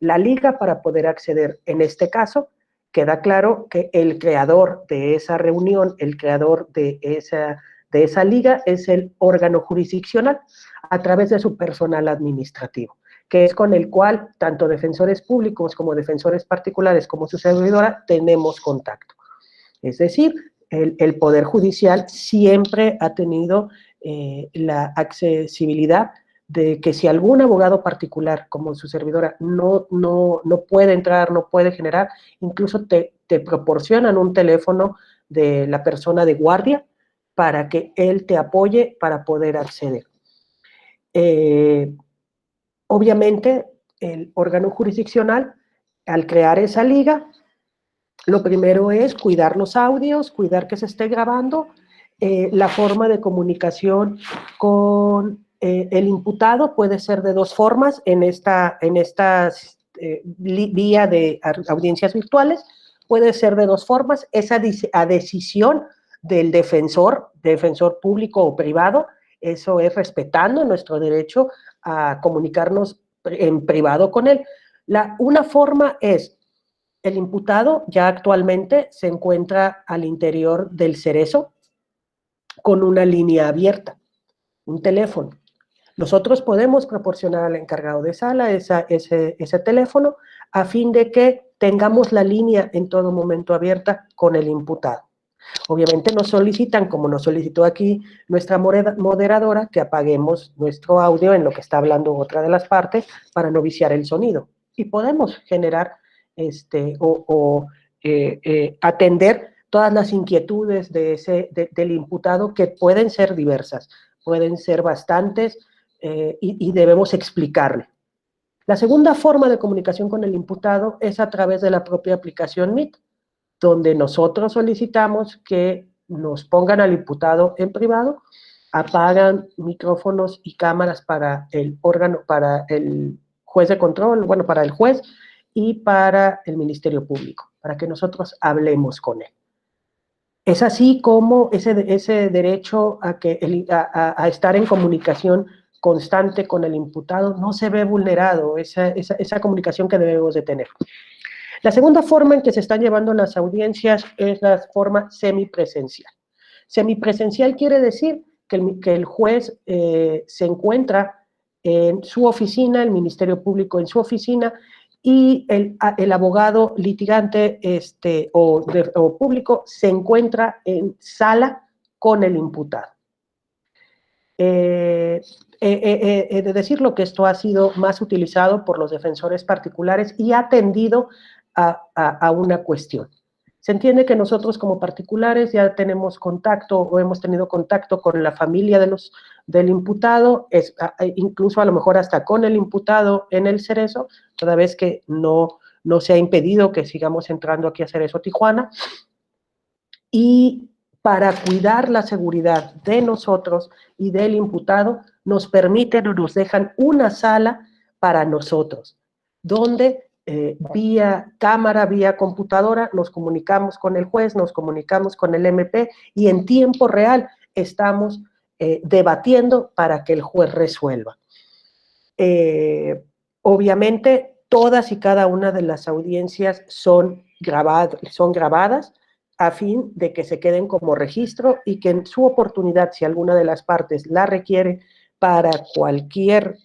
Speaker 1: la liga para poder acceder. En este caso, queda claro que el creador de esa reunión, el creador de esa liga es el órgano jurisdiccional a través de su personal administrativo, que es con el cual tanto defensores públicos como defensores particulares como su servidora tenemos contacto. Es decir, el Poder Judicial siempre ha tenido la accesibilidad de que si algún abogado particular, como su servidora, no puede entrar, no puede generar, incluso te proporcionan un teléfono de la persona de guardia para que él te apoye para poder acceder. Obviamente, el órgano jurisdiccional, al crear esa liga, lo primero es cuidar los audios, cuidar que se esté grabando, la forma de comunicación con el imputado puede ser de dos formas en estas vía de audiencias virtuales, puede ser de dos formas, esa a decisión del defensor público o privado, eso es respetando nuestro derecho a comunicarnos en privado con él. Una forma es, el imputado ya actualmente se encuentra al interior del cerezo con una línea abierta, un teléfono. Nosotros podemos proporcionar al encargado de sala ese teléfono a fin de que tengamos la línea en todo momento abierta con el imputado. Obviamente nos solicitan, como nos solicitó aquí nuestra moderadora, que apaguemos nuestro audio en lo que está hablando otra de las partes para no viciar el sonido. Y podemos generar atender todas las inquietudes del imputado, que pueden ser diversas, pueden ser bastantes, y debemos explicarle. La segunda forma de comunicación con el imputado es a través de la propia aplicación Meet, donde nosotros solicitamos que nos pongan al imputado en privado, apagan micrófonos y cámaras para el órgano, para el juez de control, bueno, para el juez y para el Ministerio Público, para que nosotros hablemos con él. Es así como ese derecho a estar en comunicación constante con el imputado no se ve vulnerado, esa comunicación que debemos de tener. La segunda forma en que se están llevando las audiencias es la forma semipresencial. Semipresencial quiere decir que el juez se encuentra en su oficina, el Ministerio Público en su oficina, y el abogado litigante o público se encuentra en sala con el imputado. He de decirlo que esto ha sido más utilizado por los defensores particulares y ha tendido a una cuestión. Se entiende que nosotros como particulares ya tenemos contacto o hemos tenido contacto con la familia del imputado, incluso a lo mejor hasta con el imputado en el Cerezo, toda vez que no se ha impedido que sigamos entrando aquí a Cerezo, Tijuana. Y para cuidar la seguridad de nosotros y del imputado, nos permiten o nos dejan una sala para nosotros, donde vía cámara, vía computadora, nos comunicamos con el juez, nos comunicamos con el MP y en tiempo real estamos debatiendo para que el juez resuelva. Obviamente, todas y cada una de las audiencias son grabadas a fin de que se queden como registro y que en su oportunidad, si alguna de las partes la requiere para cualquier,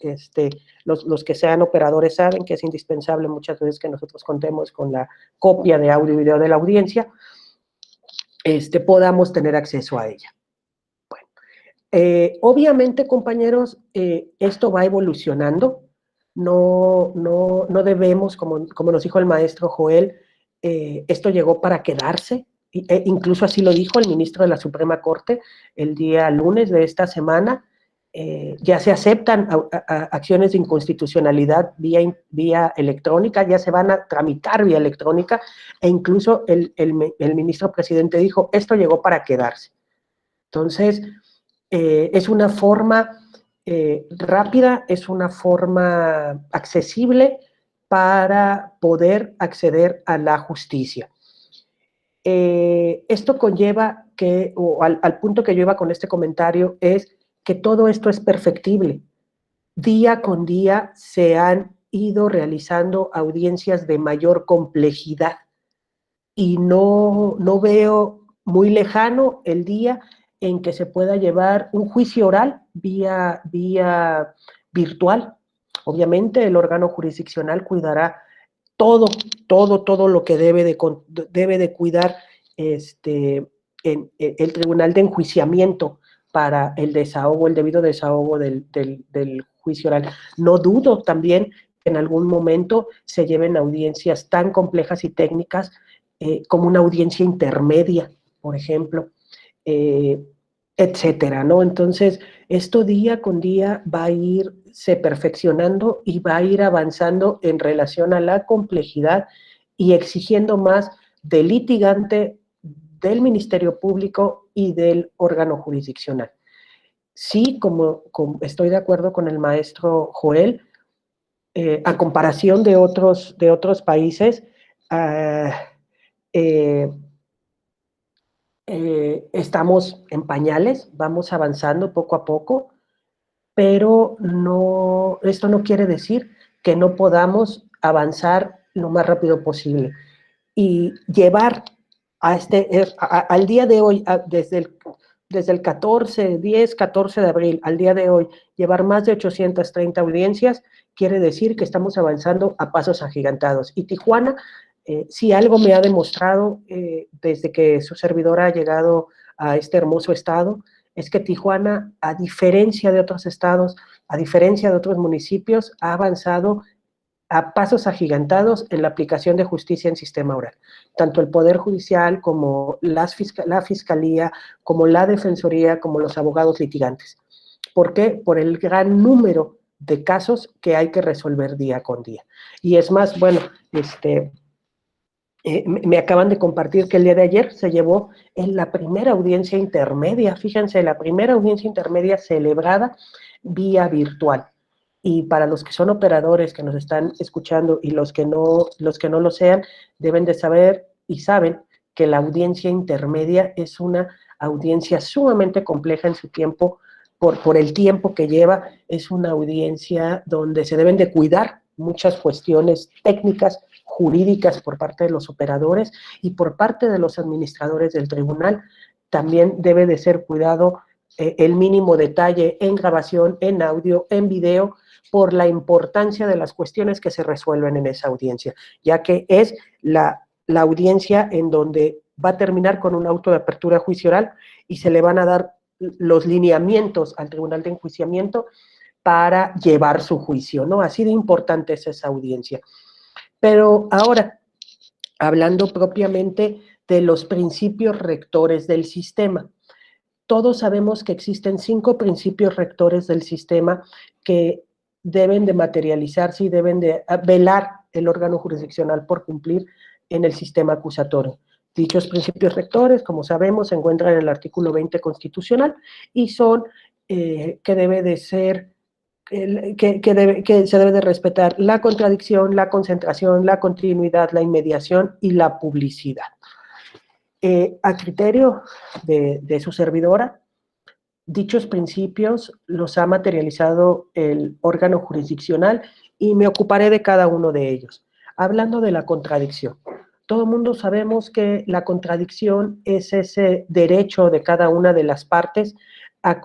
Speaker 1: los que sean operadores saben que es indispensable muchas veces que nosotros contemos con la copia de audio y video de la audiencia, podamos tener acceso a ella. Bueno, obviamente, compañeros, esto va evolucionando, no debemos, como nos dijo el maestro Joel, esto llegó para quedarse, incluso así lo dijo el ministro de la Suprema Corte el día lunes de esta semana. Ya se aceptan acciones de inconstitucionalidad vía electrónica, ya se van a tramitar vía electrónica, e incluso el ministro presidente dijo, esto llegó para quedarse. Entonces, es una forma rápida, es una forma accesible para poder acceder a la justicia. Esto conlleva al punto que yo iba con este comentario, es que todo esto es perfectible. Día con día se han ido realizando audiencias de mayor complejidad y no veo muy lejano el día en que se pueda llevar un juicio oral vía virtual. Obviamente el órgano jurisdiccional cuidará todo lo que debe de cuidar el tribunal de enjuiciamiento para el desahogo, el debido desahogo del juicio oral. No dudo también que en algún momento se lleven audiencias tan complejas y técnicas como una audiencia intermedia, por ejemplo, etcétera, ¿no? Entonces, esto día con día va a irse perfeccionando y va a ir avanzando en relación a la complejidad y exigiendo más del litigante, del Ministerio Público y del órgano jurisdiccional. Sí, como estoy de acuerdo con el maestro Joel, a comparación de otros países, estamos en pañales, vamos avanzando poco a poco, pero no, esto no quiere decir que no podamos avanzar lo más rápido posible y llevar al día de hoy, desde el 14 de abril al día de hoy, llevar más de 830 audiencias, quiere decir que estamos avanzando a pasos agigantados. Y Tijuana, si algo me ha demostrado desde que su servidora ha llegado a este hermoso estado, es que Tijuana, a diferencia de otros estados, a diferencia de otros municipios, ha avanzado a pasos agigantados en la aplicación de justicia en sistema oral. Tanto el Poder Judicial como la Fiscalía, como la Defensoría, como los abogados litigantes. ¿Por qué? Por el gran número de casos que hay que resolver día con día. Y es más, bueno, me acaban de compartir que el día de ayer se llevó en la primera audiencia intermedia, fíjense, la primera audiencia intermedia celebrada vía virtual. Y para los que son operadores que nos están escuchando y los que no lo sean, deben de saber y saben que la audiencia intermedia es una audiencia sumamente compleja en su tiempo, por el tiempo que lleva, es una audiencia donde se deben de cuidar muchas cuestiones técnicas, jurídicas por parte de los operadores y por parte de los administradores del tribunal. También debe de ser cuidado el mínimo detalle en grabación, en audio, en video, por la importancia de las cuestiones que se resuelven en esa audiencia, ya que es la audiencia en donde va a terminar con un auto de apertura a juicio oral y se le van a dar los lineamientos al tribunal de enjuiciamiento para llevar su juicio, ¿no? Así de importante es esa audiencia. Pero ahora, hablando propiamente de los principios rectores del sistema, todos sabemos que existen 5 principios rectores del sistema que deben de materializarse y deben de velar el órgano jurisdiccional por cumplir en el sistema acusatorio. Dichos principios rectores, como sabemos, se encuentran en el artículo 20 constitucional y son que debe de ser, que se debe de respetar la contradicción, la concentración, la continuidad, la inmediación y la publicidad. A criterio de su servidora, dichos principios los ha materializado el órgano jurisdiccional y me ocuparé de cada uno de ellos. Hablando de la contradicción, todo el mundo sabemos que la contradicción es ese derecho de cada una de las partes a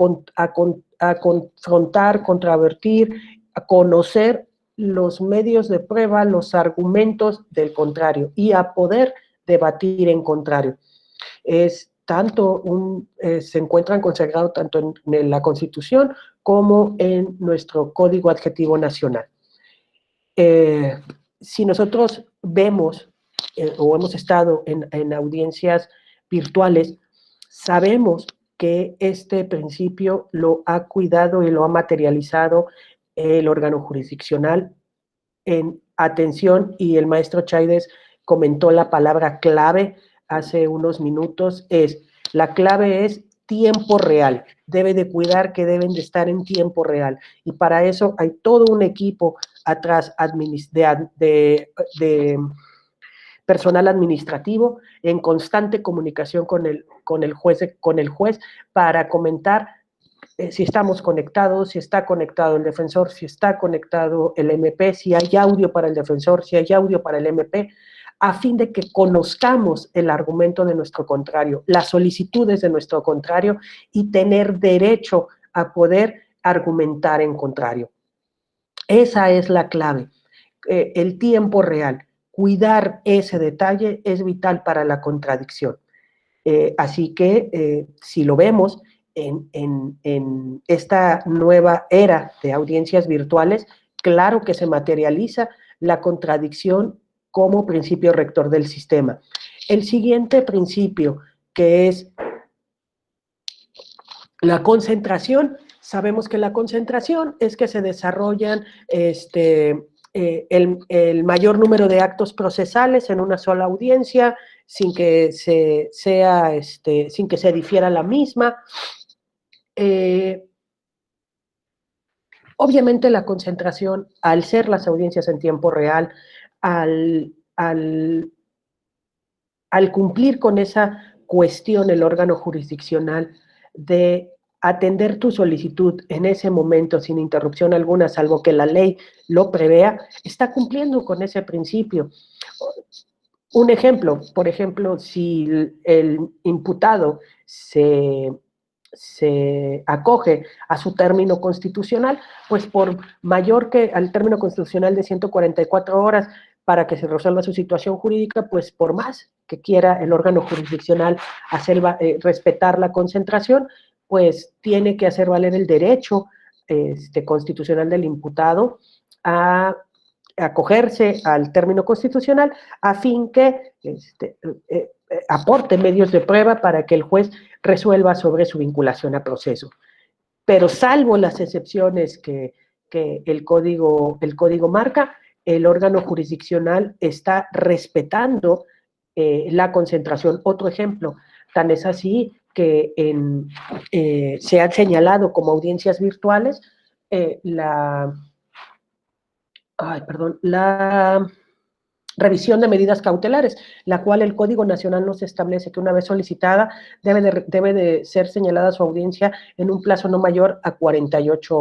Speaker 1: confrontar, contravertir, a conocer los medios de prueba, los argumentos del contrario y a poder debatir en contrario. Es tanto se encuentran consagrados tanto en la Constitución como en nuestro Código Adjetivo Nacional. Si nosotros vemos o hemos estado en audiencias virtuales, sabemos que este principio lo ha cuidado y lo ha materializado el órgano jurisdiccional en atención, y el maestro Chaides comentó la palabra clave hace unos minutos, la clave es tiempo real. Debe de cuidar que deben de estar en tiempo real. Y para eso hay todo un equipo atrás de personal administrativo en constante comunicación con el juez para comentar si estamos conectados, si está conectado el defensor, si está conectado el MP, si hay audio para el defensor, si hay audio para el MP, a fin de que conozcamos el argumento de nuestro contrario, las solicitudes de nuestro contrario y tener derecho a poder argumentar en contrario. Esa es la clave, el tiempo real. Cuidar ese detalle es vital para la contradicción. Así que si lo vemos en esta nueva era de audiencias virtuales, claro que se materializa la contradicción como principio rector del sistema. El siguiente principio, que es la concentración, sabemos que la concentración es que se desarrollan el mayor número de actos procesales en una sola audiencia, sin que sin que se difiera la misma. Obviamente la concentración, al ser las audiencias en tiempo real, al cumplir con esa cuestión el órgano jurisdiccional de atender tu solicitud en ese momento sin interrupción alguna, salvo que la ley lo prevea, está cumpliendo con ese principio. Un ejemplo, por ejemplo, si el imputado se acoge a su término constitucional, pues por mayor que al término constitucional de 144 horas para que se resuelva su situación jurídica, pues por más que quiera el órgano jurisdiccional respetar la concentración, pues tiene que hacer valer el derecho constitucional del imputado a acogerse al término constitucional a fin que aporte medios de prueba para que el juez resuelva sobre su vinculación a proceso. Pero salvo las excepciones que el código marca, el órgano jurisdiccional está respetando la concentración. Otro ejemplo, tan es así que se han señalado como audiencias virtuales la revisión de medidas cautelares, la cual el Código Nacional nos establece que una vez solicitada debe de ser señalada su audiencia en un plazo no mayor a 48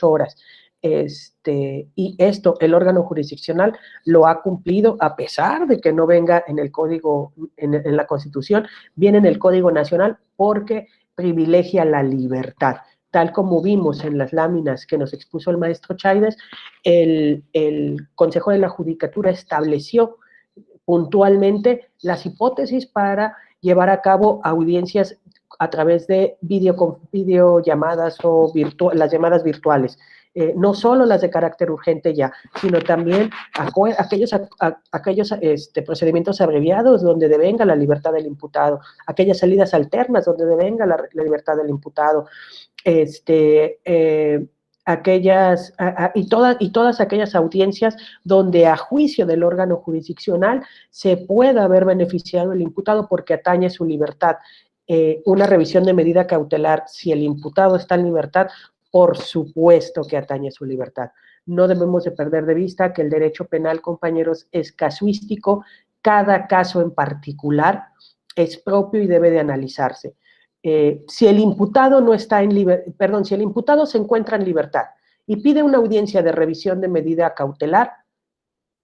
Speaker 1: horas. Y esto el órgano jurisdiccional lo ha cumplido a pesar de que no venga en el Código, en la Constitución, viene en el Código Nacional porque privilegia la libertad. Tal como vimos en las láminas que nos expuso el maestro Chaides, el Consejo de la Judicatura estableció puntualmente las hipótesis para llevar a cabo audiencias a través de videollamadas o las llamadas virtuales. No solo las de carácter urgente ya, sino también aquellos procedimientos abreviados donde devenga la libertad del imputado, aquellas salidas alternas donde devenga la libertad del imputado, todas aquellas audiencias donde a juicio del órgano jurisdiccional se pueda haber beneficiado el imputado porque atañe su libertad. Una revisión de medida cautelar, si el imputado está en libertad, por supuesto que atañe su libertad. No debemos de perder de vista que el derecho penal, compañeros, es casuístico, cada caso en particular es propio y debe de analizarse. Si el imputado si el imputado se encuentra en libertad y pide una audiencia de revisión de medida cautelar,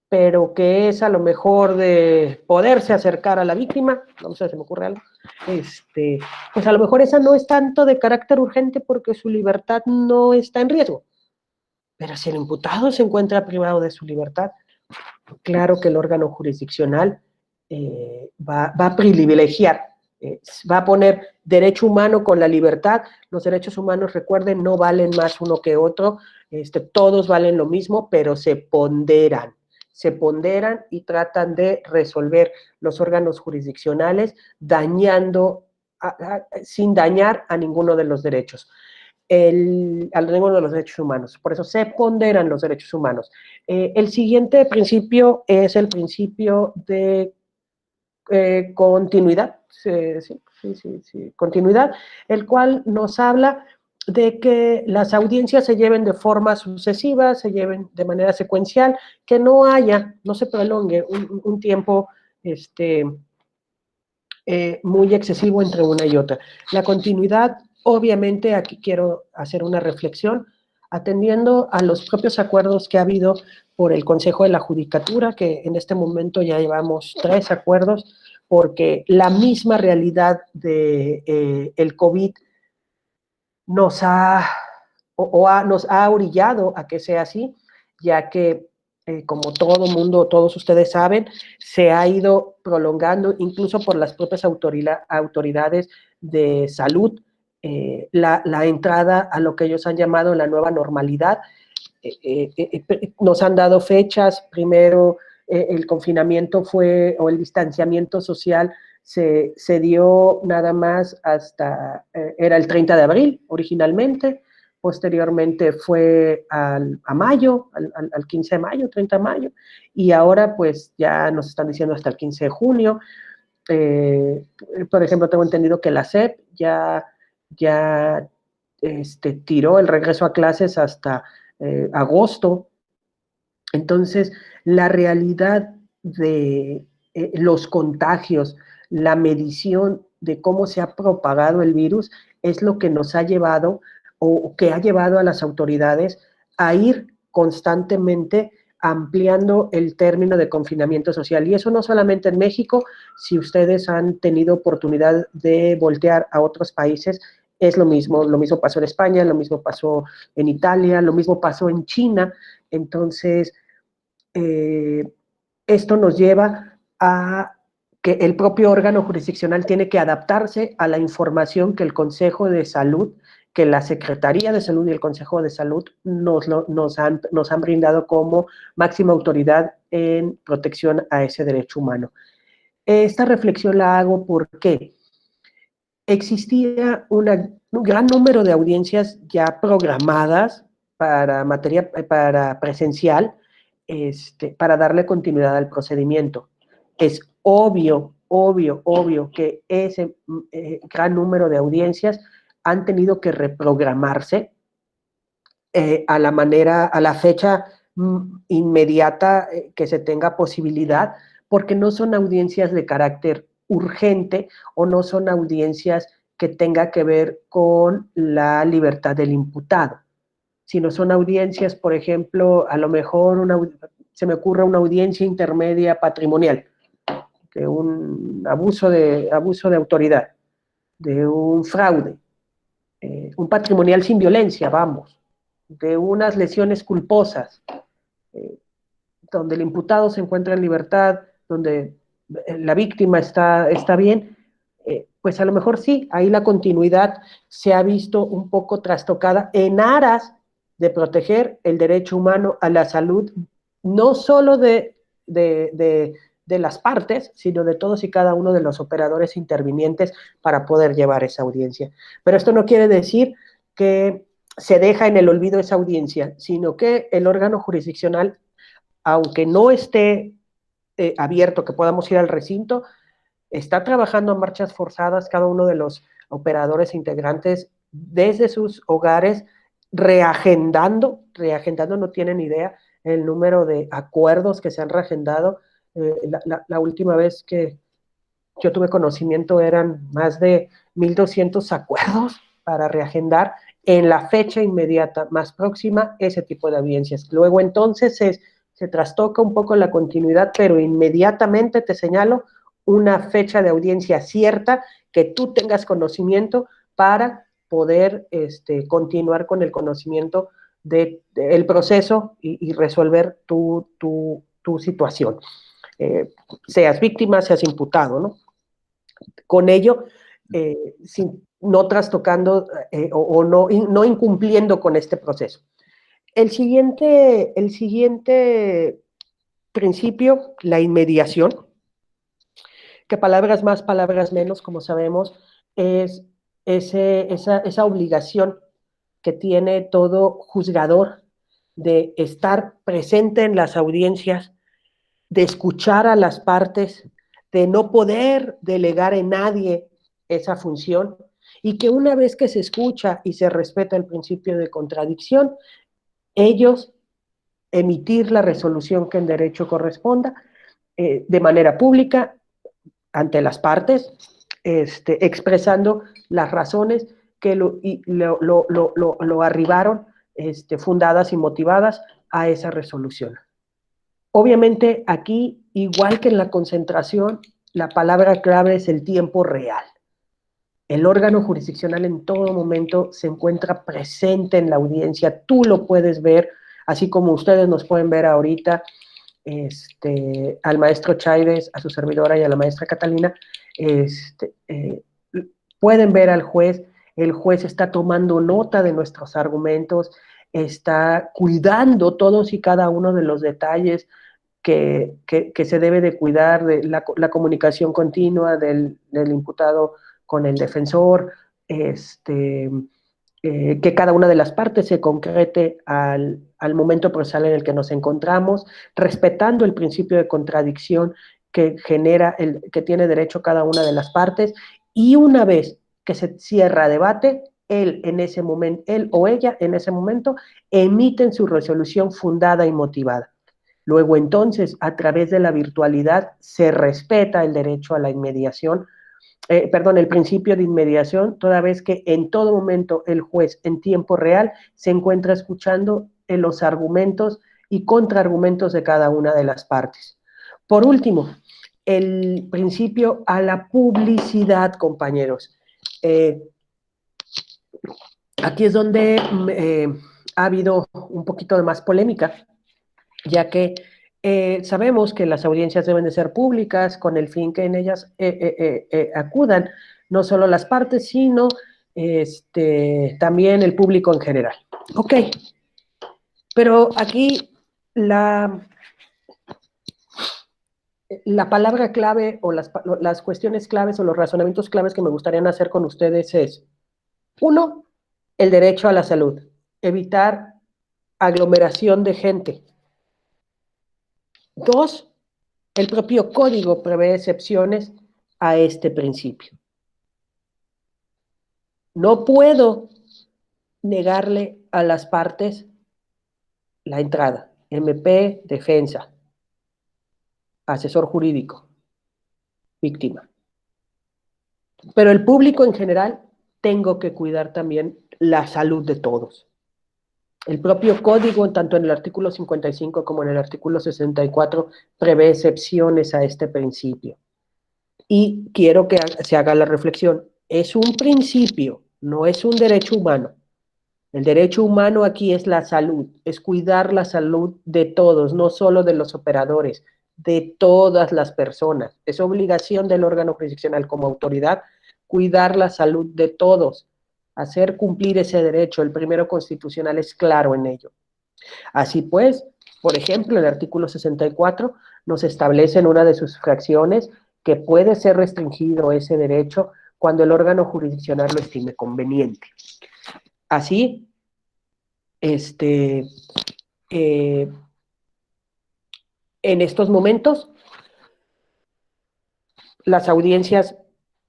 Speaker 1: pero que es a lo mejor de poderse acercar a la víctima, no sé, se me ocurre algo, pues a lo mejor esa no es tanto de carácter urgente porque su libertad no está en riesgo. Pero si el imputado se encuentra privado de su libertad, claro que el órgano jurisdiccional va a privilegiar, va a poner derecho humano con la libertad. Los derechos humanos, recuerden, no valen más uno que otro, todos valen lo mismo, pero se ponderan y tratan de resolver los órganos jurisdiccionales sin dañar a ninguno de los derechos. A ninguno de los derechos humanos. Por eso se ponderan los derechos humanos. El siguiente principio es el principio de continuidad, continuidad, el cual nos habla de que las audiencias se lleven de forma sucesiva, se lleven de manera secuencial, que no se prolongue un tiempo muy excesivo entre una y otra. La continuidad, obviamente, aquí quiero hacer una reflexión, atendiendo a los propios acuerdos que ha habido por el Consejo de la Judicatura, que en este momento ya llevamos 3 acuerdos, porque la misma realidad de el COVID nos ha orillado a que sea así, ya que como todo mundo, todos ustedes saben, se ha ido prolongando, incluso por las propias autoridades de salud, la entrada a lo que ellos han llamado la nueva normalidad. Nos han dado fechas, primero el confinamiento fue, o el distanciamiento social se dio nada más hasta, era el 30 de abril originalmente, posteriormente fue a mayo, al 15 de mayo, 30 de mayo, y ahora pues ya nos están diciendo hasta el 15 de junio. Por ejemplo, tengo entendido que la SEP ya tiró el regreso a clases hasta agosto. Entonces, la realidad de los contagios, la medición de cómo se ha propagado el virus, es lo que nos ha llevado, o que ha llevado a las autoridades a ir constantemente ampliando el término de confinamiento social. Y eso no solamente en México, si ustedes han tenido oportunidad de voltear a otros países, es lo mismo pasó en España, lo mismo pasó en Italia, lo mismo pasó en China. Entonces, esto nos lleva a que el propio órgano jurisdiccional tiene que adaptarse a la información que el Consejo de Salud, que la Secretaría de Salud y el Consejo de Salud nos han brindado como máxima autoridad en protección a ese derecho humano. Esta reflexión la hago porque existía un gran número de audiencias ya programadas para presencial, para darle continuidad al procedimiento. Es obvio que ese gran número de audiencias han tenido que reprogramarse a la fecha inmediata que se tenga posibilidad, porque no son audiencias de carácter urgente o no son audiencias que tenga que ver con la libertad del imputado, sino son audiencias, por ejemplo, a lo mejor se me ocurre una audiencia intermedia patrimonial, de un abuso de autoridad, de un fraude, un patrimonial sin violencia, vamos, de unas lesiones culposas, donde el imputado se encuentra en libertad, donde la víctima está bien, pues a lo mejor sí, ahí la continuidad se ha visto un poco trastocada en aras de proteger el derecho humano a la salud, no solo de las partes, sino de todos y cada uno de los operadores intervinientes para poder llevar esa audiencia. Pero esto no quiere decir que se deja en el olvido esa audiencia, sino que el órgano jurisdiccional, aunque no esté abierto, que podamos ir al recinto, está trabajando a marchas forzadas cada uno de los operadores integrantes desde sus hogares, reagendando, no tienen idea el número de acuerdos que se han reagendado. La última vez que yo tuve conocimiento eran más de 1,200 acuerdos para reagendar en la fecha inmediata más próxima ese tipo de audiencias. Luego entonces se trastoca un poco la continuidad, pero inmediatamente te señalo una fecha de audiencia cierta que tú tengas conocimiento para poder continuar con el conocimiento del proceso y resolver tu situación. Seas víctima, seas imputado, ¿no? Con ello, no trastocando o no incumpliendo con este proceso. El siguiente principio, la inmediación, que palabras más, palabras menos, como sabemos, es esa obligación que tiene todo juzgador de estar presente en las audiencias, de escuchar a las partes, de no poder delegar en nadie esa función, y que una vez que se escucha y se respeta el principio de contradicción, ellos emitir la resolución que en derecho corresponda de manera pública ante las partes, expresando las razones que lo arribaron, fundadas y motivadas a esa resolución. Obviamente aquí, igual que en la concentración, la palabra clave es el tiempo real. El órgano jurisdiccional en todo momento se encuentra presente en la audiencia, tú lo puedes ver Así como ustedes nos pueden ver ahorita, al maestro Chávez, a su servidora y a la maestra Catalina, pueden ver al juez. El juez está tomando nota de nuestros argumentos, está cuidando todos y cada uno de los detalles que se debe de cuidar, de la comunicación continua del imputado con el defensor, que cada una de las partes se concrete al momento procesal en el que nos encontramos, respetando el principio de contradicción que genera, que tiene derecho cada una de las partes, y una vez que se cierra debate, él o ella en ese momento emiten su resolución fundada y motivada. Luego entonces, a través de la virtualidad, se respeta el derecho a la inmediación, el principio de inmediación, toda vez que en todo momento el juez en tiempo real se encuentra escuchando los argumentos y contraargumentos de cada una de las partes. Por último, el principio a la publicidad, compañeros. Aquí es donde ha habido un poquito de más polémica, ya que sabemos que las audiencias deben de ser públicas con el fin que en ellas acudan no solo las partes, sino también el público en general. Ok, pero aquí la palabra clave o las cuestiones claves o los razonamientos claves que me gustaría hacer con ustedes es, uno, el derecho a la salud, evitar aglomeración de gente. Dos, el propio código prevé excepciones a este principio. No puedo negarle a las partes la entrada. MP, defensa, asesor jurídico, víctima. Pero el público en general, tengo que cuidar también la salud de todos. El propio código, tanto en el artículo 55 como en el artículo 64, prevé excepciones a este principio. Y quiero que se haga la reflexión. Es un principio, no es un derecho humano. El derecho humano aquí es la salud, es cuidar la salud de todos, no solo de los operadores, de todas las personas. Es obligación del órgano jurisdiccional como autoridad cuidar la salud de todos, hacer cumplir ese derecho. El primero constitucional es claro en ello. Así pues, por ejemplo, el artículo 64 nos establece en una de sus fracciones que puede ser restringido ese derecho cuando el órgano jurisdiccional lo estime conveniente. Así, en estos momentos, las audiencias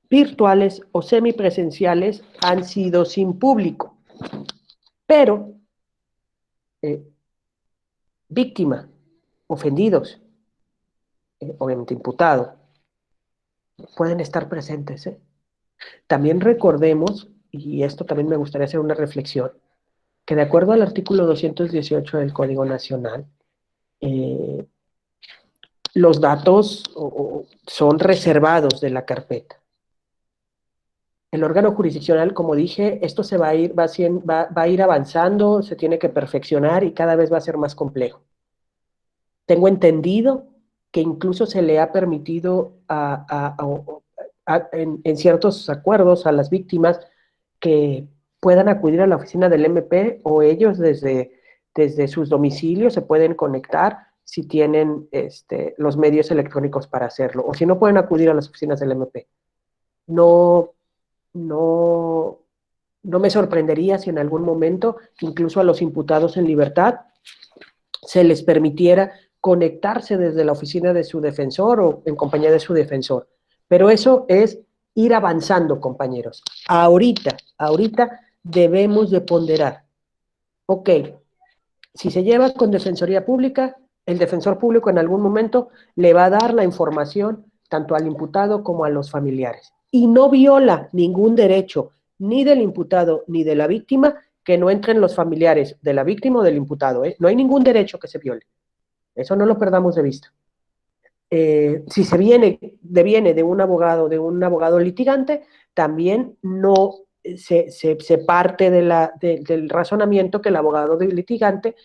Speaker 1: virtuales o semipresenciales han sido sin público, pero víctima, ofendidos, obviamente imputado, pueden estar presentes. También recordemos, y esto también me gustaría hacer una reflexión, que de acuerdo al artículo 218 del Código Nacional, los datos son reservados de la carpeta. El órgano jurisdiccional, como dije, esto se va a ir avanzando, se tiene que perfeccionar y cada vez va a ser más complejo. Tengo entendido que incluso se le ha permitido en ciertos acuerdos a las víctimas que puedan acudir a la oficina del MP o ellos desde sus domicilios se pueden conectar si tienen los medios electrónicos para hacerlo, o si no pueden acudir a las oficinas del MP. No me sorprendería si en algún momento, incluso a los imputados en libertad, se les permitiera conectarse desde la oficina de su defensor o en compañía de su defensor. Pero eso es ir avanzando, compañeros. Ahorita debemos de ponderar. Ok, si se lleva con Defensoría Pública, el defensor público en algún momento le va a dar la información tanto al imputado como a los familiares. Y no viola ningún derecho, ni del imputado ni de la víctima, que no entren los familiares de la víctima o del imputado. No hay ningún derecho que se viole. Eso no lo perdamos de vista. Si se deviene de un abogado litigante, también no se parte del razonamiento que el abogado litigante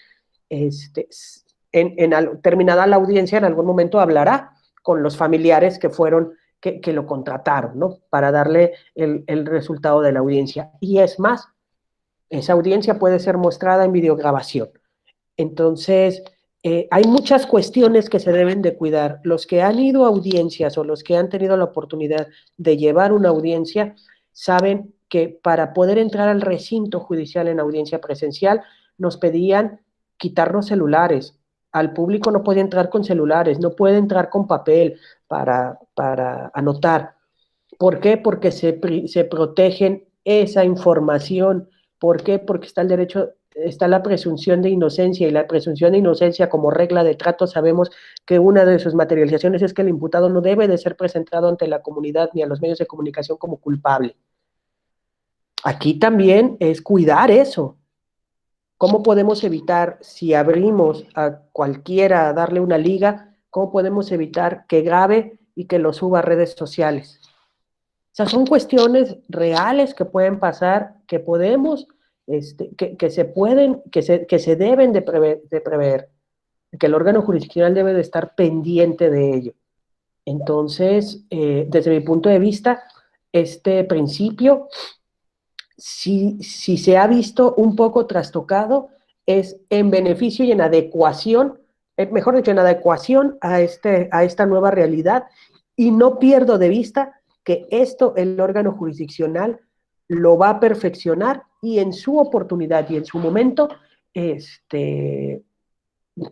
Speaker 1: terminada la audiencia, en algún momento hablará con los familiares que fueron, que lo contrataron, ¿no? Para darle el resultado de la audiencia. Y es más, esa audiencia puede ser mostrada en videograbación. Entonces, hay muchas cuestiones que se deben de cuidar. Los que han ido a audiencias o los que han tenido la oportunidad de llevar una audiencia saben que para poder entrar al recinto judicial en audiencia presencial nos pedían quitarnos celulares. Al público no puede entrar con celulares, no puede entrar con papel para anotar. ¿Por qué? Porque se protegen esa información. ¿Por qué? Porque está la presunción de inocencia, y la presunción de inocencia como regla de trato sabemos que una de sus materializaciones es que el imputado no debe de ser presentado ante la comunidad ni a los medios de comunicación como culpable. Aquí también es cuidar eso. ¿Cómo podemos evitar, si abrimos a cualquiera a darle una liga, cómo podemos evitar que grabe y que lo suba a redes sociales? O sea, son cuestiones reales que pueden pasar, que podemos, que se deben de prever, que el órgano jurisdiccional debe de estar pendiente de ello. Entonces, desde mi punto de vista, este principio, si se ha visto un poco trastocado, es en beneficio y en adecuación, mejor dicho, en adecuación a esta nueva realidad, y no pierdo de vista que esto el órgano jurisdiccional lo va a perfeccionar y en su oportunidad y en su momento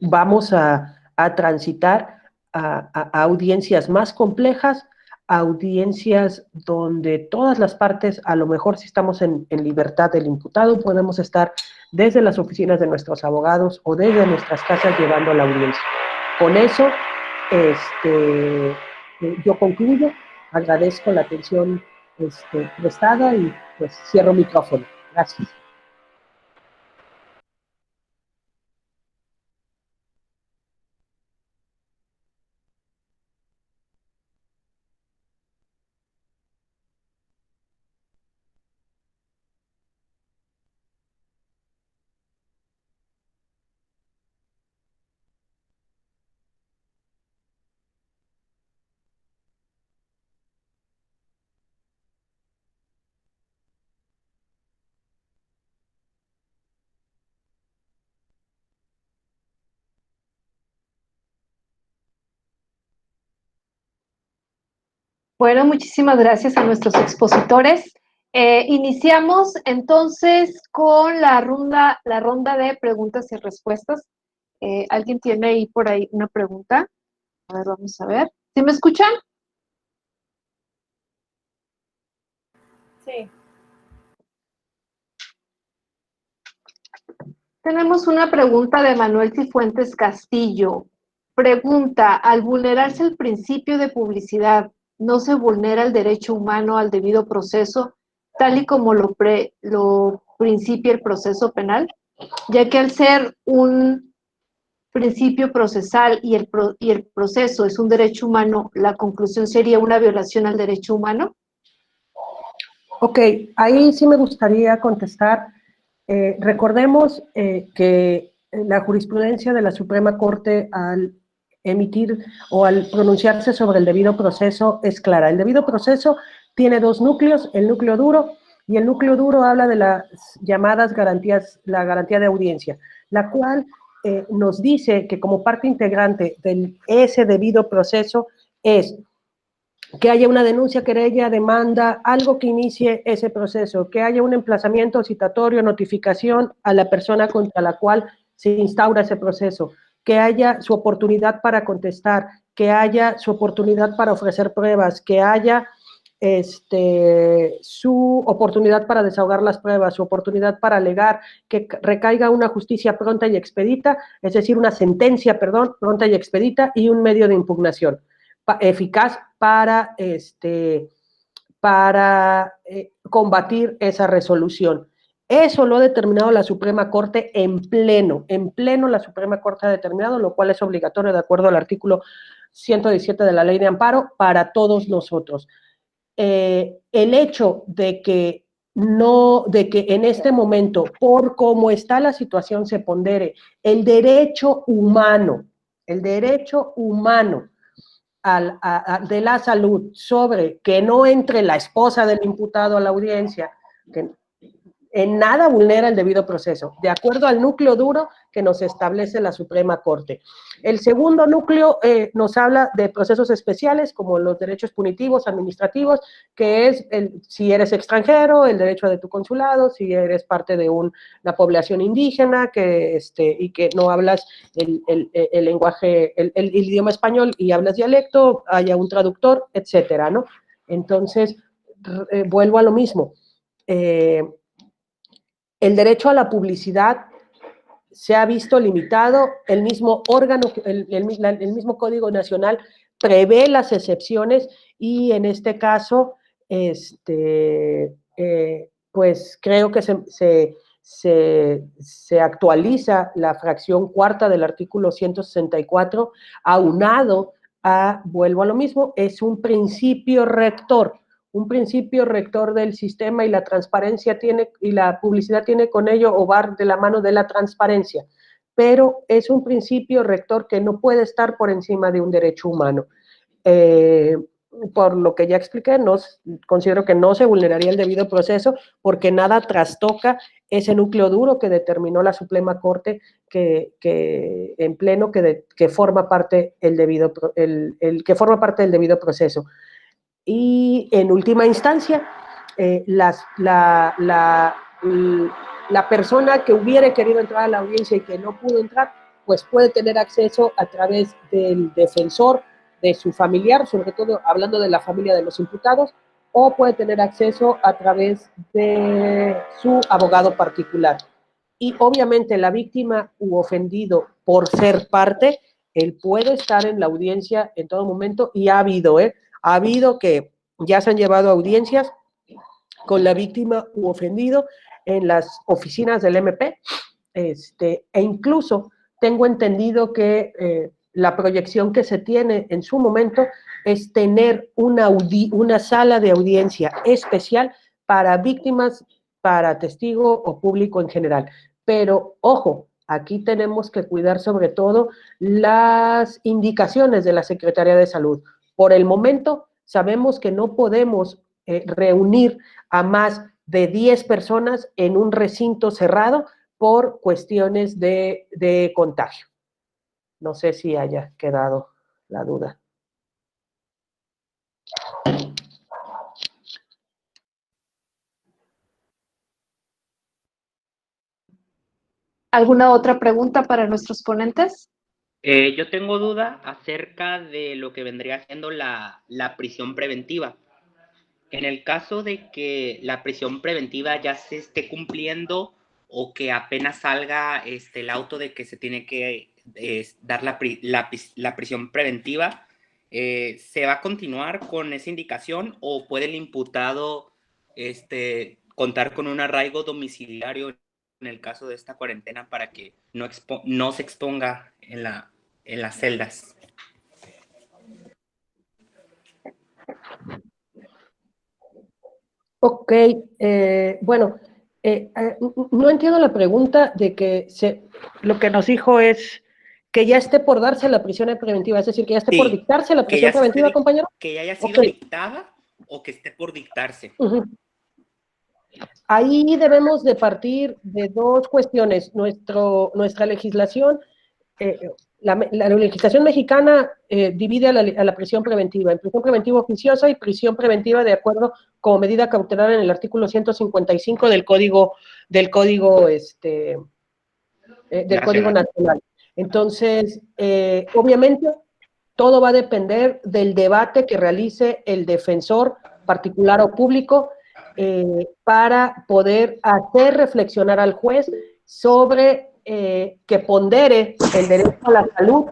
Speaker 1: vamos a transitar a audiencias más complejas, a audiencias donde todas las partes, a lo mejor si estamos en libertad del imputado, podemos estar desde las oficinas de nuestros abogados o desde nuestras casas llevando la audiencia. Con eso, yo concluyo, agradezco la atención prestada y pues cierro micrófono. Gracias.
Speaker 3: Bueno, muchísimas gracias a nuestros expositores. Iniciamos entonces con la ronda de preguntas y respuestas. ¿Alguien tiene ahí por ahí una pregunta? A ver, vamos a ver. ¿Sí me escuchan?
Speaker 5: Sí.
Speaker 3: Tenemos una pregunta de Manuel Cifuentes Castillo. Pregunta, al vulnerarse el principio de publicidad, ¿no se vulnera el derecho humano al debido proceso, tal y como lo principia el proceso penal? Ya que al ser un principio procesal y el proceso es un derecho humano, ¿la conclusión sería una violación al derecho humano?
Speaker 1: Ok, ahí sí me gustaría contestar. Recordemos que la jurisprudencia de la Suprema Corte al emitir o al pronunciarse sobre el debido proceso es clara. El debido proceso tiene dos núcleos, el núcleo duro, y el núcleo duro habla de las llamadas garantías, la garantía de audiencia, la cual nos dice que como parte integrante de ese debido proceso es que haya una denuncia, querella, demanda, algo que inicie ese proceso, que haya un emplazamiento citatorio, notificación a la persona contra la cual se instaura ese proceso, que haya su oportunidad para contestar, que haya su oportunidad para ofrecer pruebas, que haya su oportunidad para desahogar las pruebas, su oportunidad para alegar, que recaiga una justicia pronta y expedita, es decir, una sentencia, perdón, pronta y expedita, y un medio de impugnación eficaz para combatir esa resolución. Eso lo ha determinado la Suprema Corte en pleno la Suprema Corte ha determinado, lo cual es obligatorio de acuerdo al artículo 117 de la Ley de Amparo para todos nosotros. El hecho de que no, de que en este momento, por cómo está la situación, se pondere el derecho humano de la salud sobre que no entre la esposa del imputado a la audiencia, que en nada vulnera el debido proceso, de acuerdo al núcleo duro que nos establece la Suprema Corte. El segundo núcleo nos habla de procesos especiales, como los derechos punitivos, administrativos, que es si eres extranjero, el derecho de tu consulado, si eres parte de una población indígena y que no hablas el lenguaje, el idioma español y hablas dialecto, haya un traductor, etcétera, ¿no? Entonces, vuelvo a lo mismo. El derecho a la publicidad se ha visto limitado, el mismo órgano, el mismo Código Nacional prevé las excepciones y en este caso, pues creo que se actualiza la fracción cuarta del artículo 164, aunado a, vuelvo a lo mismo, es un principio rector del sistema, y la transparencia y la publicidad tiene con ello, o va de la mano de la transparencia, pero es un principio rector que no puede estar por encima de un derecho humano. Por lo que ya expliqué, considero que no se vulneraría el debido proceso, porque nada trastoca ese núcleo duro que determinó la Suprema Corte en pleno que forma parte que forma parte del debido proceso. Y en última instancia, la persona que hubiera querido entrar a la audiencia y que no pudo entrar, pues puede tener acceso a través del defensor de su familiar, sobre todo hablando de la familia de los imputados, o puede tener acceso a través de su abogado particular. Y obviamente la víctima u ofendido, por ser parte, él puede estar en la audiencia en todo momento, y ha habido que ya se han llevado audiencias con la víctima u ofendido en las oficinas del MP, e incluso tengo entendido que la proyección que se tiene en su momento es tener una sala de audiencia especial para víctimas, para testigo o público en general. Pero, ojo, aquí tenemos que cuidar sobre todo las indicaciones de la Secretaría de Salud. Por el momento, sabemos que no podemos reunir a más de 10 personas en un recinto cerrado por cuestiones de contagio. No sé si haya quedado la duda.
Speaker 3: ¿Alguna otra pregunta para nuestros ponentes?
Speaker 5: Yo tengo duda acerca de lo que vendría siendo la prisión preventiva. En el caso de que la prisión preventiva ya se esté cumpliendo o que apenas salga el auto de que se tiene que dar la prisión preventiva, ¿se va a continuar con esa indicación o puede el imputado contar con un arraigo domiciliario en el caso de esta cuarentena para que no se exponga en las celdas?
Speaker 1: Ok, bueno, no entiendo la pregunta de que lo que nos dijo es que ya esté por darse la prisión preventiva, es decir, que ya esté por dictarse la prisión preventiva, compañero.
Speaker 5: Que ya haya sido dictada o que esté por dictarse.
Speaker 1: Ahí debemos de partir de dos cuestiones. Nuestra legislación, la legislación mexicana divide a la prisión preventiva en prisión preventiva oficiosa y prisión preventiva de acuerdo como medida cautelar en el artículo 155 del Código Nacional. Entonces, obviamente, todo va a depender del debate que realice el defensor particular o público para poder hacer reflexionar al juez sobre que pondere el derecho a la salud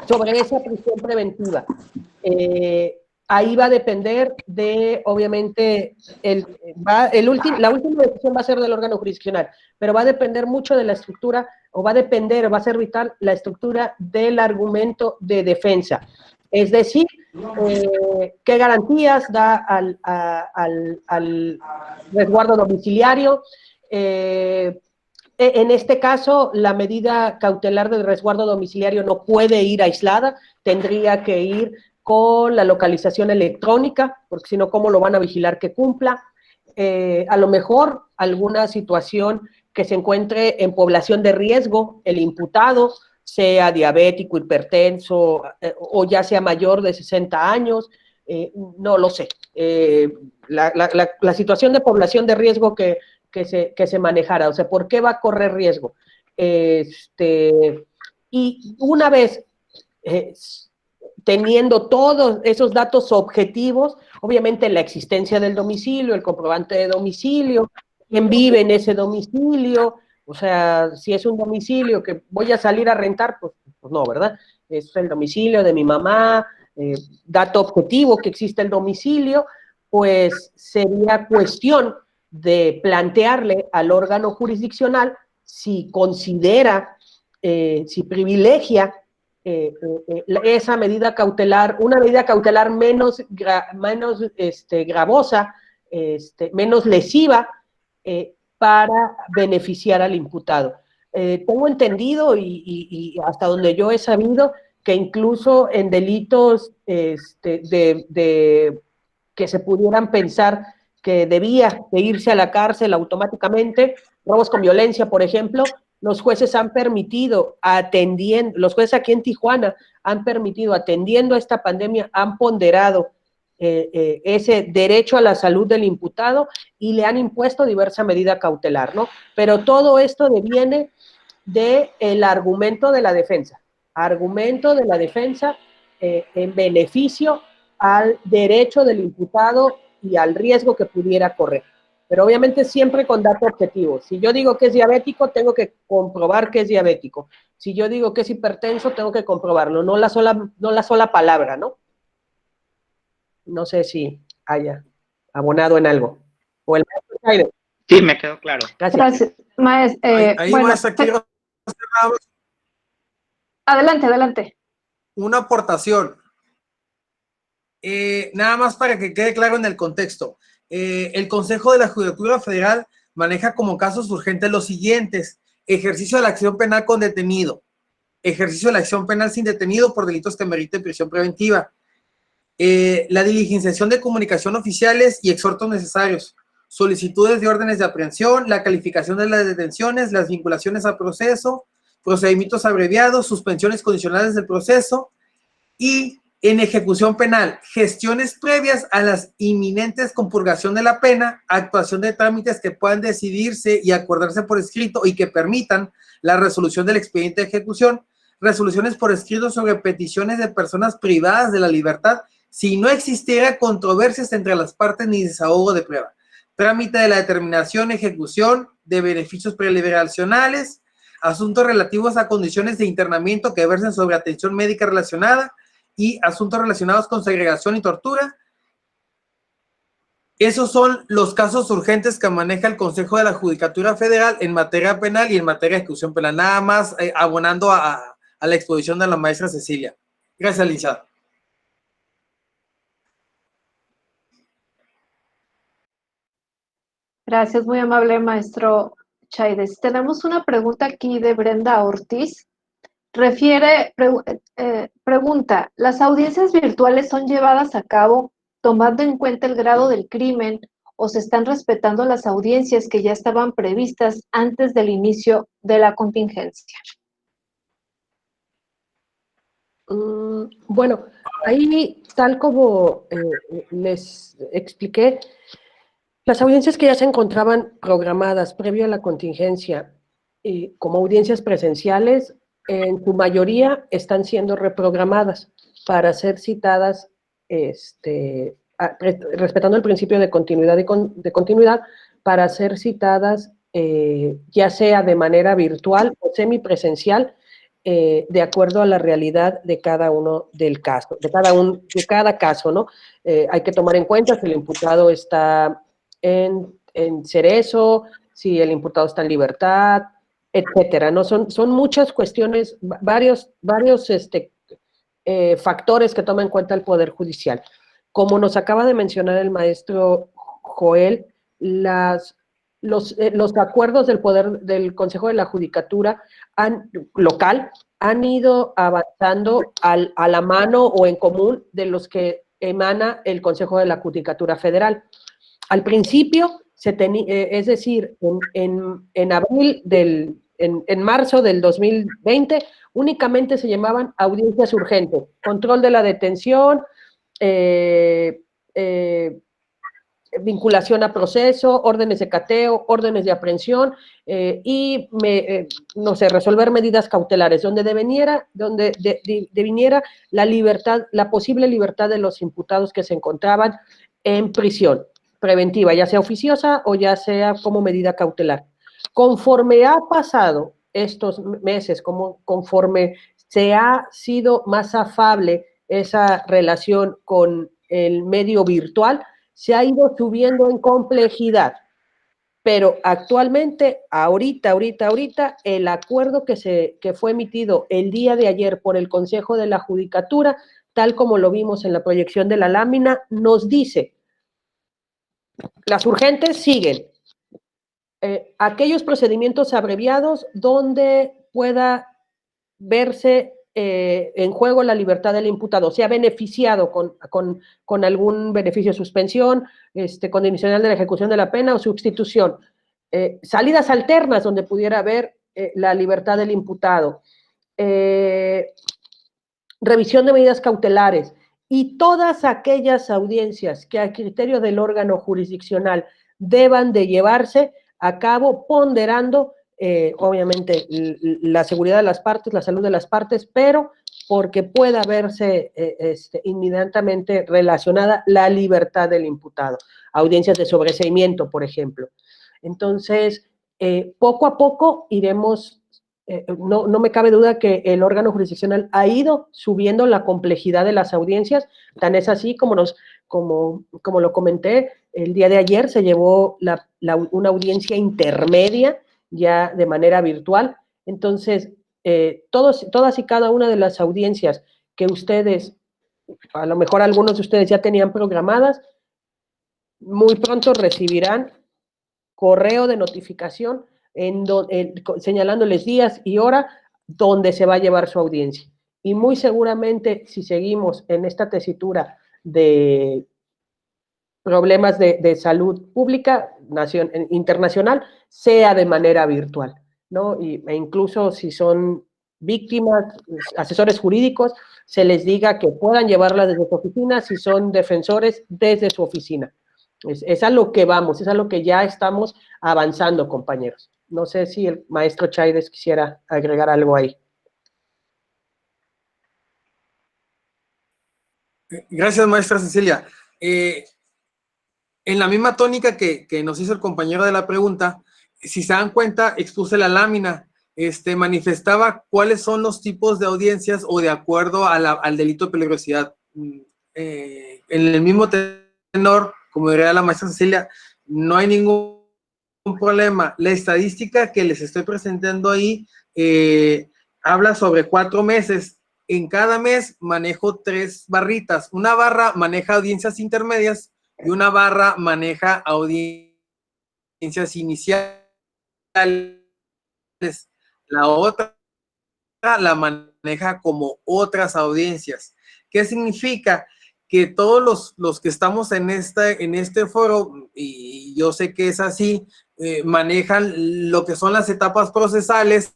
Speaker 1: sobre esa prisión preventiva. Ahí va a depender de, obviamente, la última decisión va a ser del órgano jurisdiccional, pero va a depender mucho de la estructura, va a ser vital la estructura del argumento de defensa. Es decir, ¿qué garantías da al resguardo domiciliario? En este caso, la medida cautelar de resguardo domiciliario no puede ir aislada, tendría que ir con la localización electrónica, porque si no, ¿cómo lo van a vigilar que cumpla? A lo mejor alguna situación que se encuentre en población de riesgo, el imputado, sea diabético, hipertenso, o ya sea mayor de 60 años, no lo sé. La situación de población de riesgo que se manejara, o sea, ¿por qué va a correr riesgo? Y una vez teniendo todos esos datos objetivos, obviamente la existencia del domicilio, el comprobante de domicilio, quién vive en ese domicilio, o sea, si es un domicilio que voy a salir a rentar, pues no, ¿verdad? Es el domicilio de mi mamá, dato objetivo que existe el domicilio, pues sería cuestión de plantearle al órgano jurisdiccional si considera, si privilegia esa medida cautelar, una medida cautelar menos gravosa, menos lesiva, para beneficiar al imputado. Tengo entendido y hasta donde yo he sabido que incluso en delitos que se pudieran pensar que debía de irse a la cárcel automáticamente, robos con violencia, por ejemplo, los jueces han permitido, los jueces aquí en Tijuana han permitido, atendiendo a esta pandemia, han ponderado ese derecho a la salud del imputado y le han impuesto diversa medida cautelar, ¿no? Pero todo esto deviene del argumento de la defensa en beneficio al derecho del imputado y al riesgo que pudiera correr. Pero obviamente siempre con datos objetivos. Si yo digo que es diabético, tengo que comprobar que es diabético. Si yo digo que es hipertenso, tengo que comprobarlo, no la sola palabra, ¿no? No sé si haya abonado en algo. O el maestro Jairo.
Speaker 5: Sí, me quedó claro.
Speaker 3: Gracias.
Speaker 2: Ahí
Speaker 3: bueno,
Speaker 2: maestra, quiero hacer
Speaker 3: adelante.
Speaker 2: una aportación. Nada más para que quede claro en el contexto. El Consejo de la Judicatura Federal maneja como casos urgentes los siguientes: ejercicio de la acción penal con detenido, ejercicio de la acción penal sin detenido por delitos que meriten prisión preventiva, la diligenciación de comunicación oficiales y exhortos necesarios, solicitudes de órdenes de aprehensión, la calificación de las detenciones, las vinculaciones al proceso, procedimientos abreviados, suspensiones condicionales del proceso y, en ejecución penal, gestiones previas a las inminentes compurgación de la pena, actuación de trámites que puedan decidirse y acordarse por escrito y que permitan la resolución del expediente de ejecución, resoluciones por escrito sobre peticiones de personas privadas de la libertad si no existiera controversias entre las partes ni desahogo de prueba, trámite de la determinación, ejecución de beneficios preliberacionales, asuntos relativos a condiciones de internamiento que versen sobre atención médica relacionada y asuntos relacionados con segregación y tortura. Esos son los casos urgentes que maneja el Consejo de la Judicatura Federal en materia penal y en materia de ejecución penal. Nada más abonando a la exposición de la maestra Cecilia. Gracias, licenciado.
Speaker 3: Gracias, muy amable, maestro Chaides. Tenemos una pregunta aquí de Brenda Ortiz. Pregunta, ¿las audiencias virtuales son llevadas a cabo tomando en cuenta el grado del crimen o se están respetando las audiencias que ya estaban previstas antes del inicio de la contingencia?
Speaker 1: Bueno, ahí, tal como les expliqué, las audiencias que ya se encontraban programadas previo a la contingencia como audiencias presenciales, en su mayoría están siendo reprogramadas para ser citadas respetando el principio de continuidad para ser citadas ya sea de manera virtual o semipresencial, de acuerdo a la realidad de cada uno del caso, de cada caso, ¿no? Hay que tomar en cuenta si el imputado está en Cerezo, si el imputado está en libertad, etcétera, ¿no? Son muchas cuestiones, varios factores que toma en cuenta el Poder Judicial. Como nos acaba de mencionar el maestro Joel, los acuerdos del Consejo de la Judicatura local han ido avanzando a la mano o en común de los que emana el Consejo de la Judicatura Federal. Al principio, es decir, en marzo del 2020, únicamente se llamaban audiencias urgentes, control de la detención, vinculación a proceso, órdenes de cateo, órdenes de aprehensión y, no sé, resolver medidas cautelares, donde deviniera la libertad, la posible libertad de los imputados que se encontraban en prisión preventiva, ya sea oficiosa o ya sea como medida cautelar. Conforme ha pasado estos meses, conforme se ha sido más afable esa relación con el medio virtual, se ha ido subiendo en complejidad, pero actualmente, ahorita, el acuerdo que fue emitido el día de ayer por el Consejo de la Judicatura, tal como lo vimos en la proyección de la lámina, nos dice, las urgentes siguen, aquellos procedimientos abreviados donde pueda verse en juego la libertad del imputado, se ha beneficiado con algún beneficio de suspensión, condicional de la ejecución de la pena o sustitución. Salidas alternas donde pudiera haber la libertad del imputado. Revisión de medidas cautelares y todas aquellas audiencias que a criterio del órgano jurisdiccional deban de llevarse a cabo ponderando obviamente la seguridad de las partes, la salud de las partes, pero porque pueda verse inmediatamente relacionada la libertad del imputado. Audiencias de sobreseimiento, por ejemplo. Entonces, poco a poco iremos, no me cabe duda que el órgano jurisdiccional ha ido subiendo la complejidad de las audiencias, tan es así como lo comenté, el día de ayer se llevó una audiencia intermedia ya de manera virtual. Entonces, todas y cada una de las audiencias que ustedes, a lo mejor algunos de ustedes ya tenían programadas, muy pronto recibirán correo de notificación señalándoles días y hora donde se va a llevar su audiencia. Y muy seguramente, si seguimos en esta tesitura de problemas de salud pública internacional, sea de manera virtual, ¿no? E incluso si son víctimas, asesores jurídicos, se les diga que puedan llevarla desde su oficina, si son defensores, desde su oficina. Es a lo que vamos, es a lo que ya estamos avanzando, compañeros. No sé si el maestro Chaides quisiera agregar algo ahí.
Speaker 2: Gracias, maestra Cecilia. En la misma tónica que nos hizo el compañero de la pregunta, si se dan cuenta, expuse la lámina, manifestaba cuáles son los tipos de audiencias o de acuerdo al delito de peligrosidad. En el mismo tenor, como diría la maestra Cecilia, no hay ningún problema. La estadística que les estoy presentando ahí habla sobre 4 meses. En cada mes manejo 3 barritas. Una barra maneja audiencias intermedias y una barra maneja audiencias iniciales. La otra la maneja como otras audiencias. ¿Qué significa? Que todos los que estamos en este foro, y yo sé que es así, manejan lo que son las etapas procesales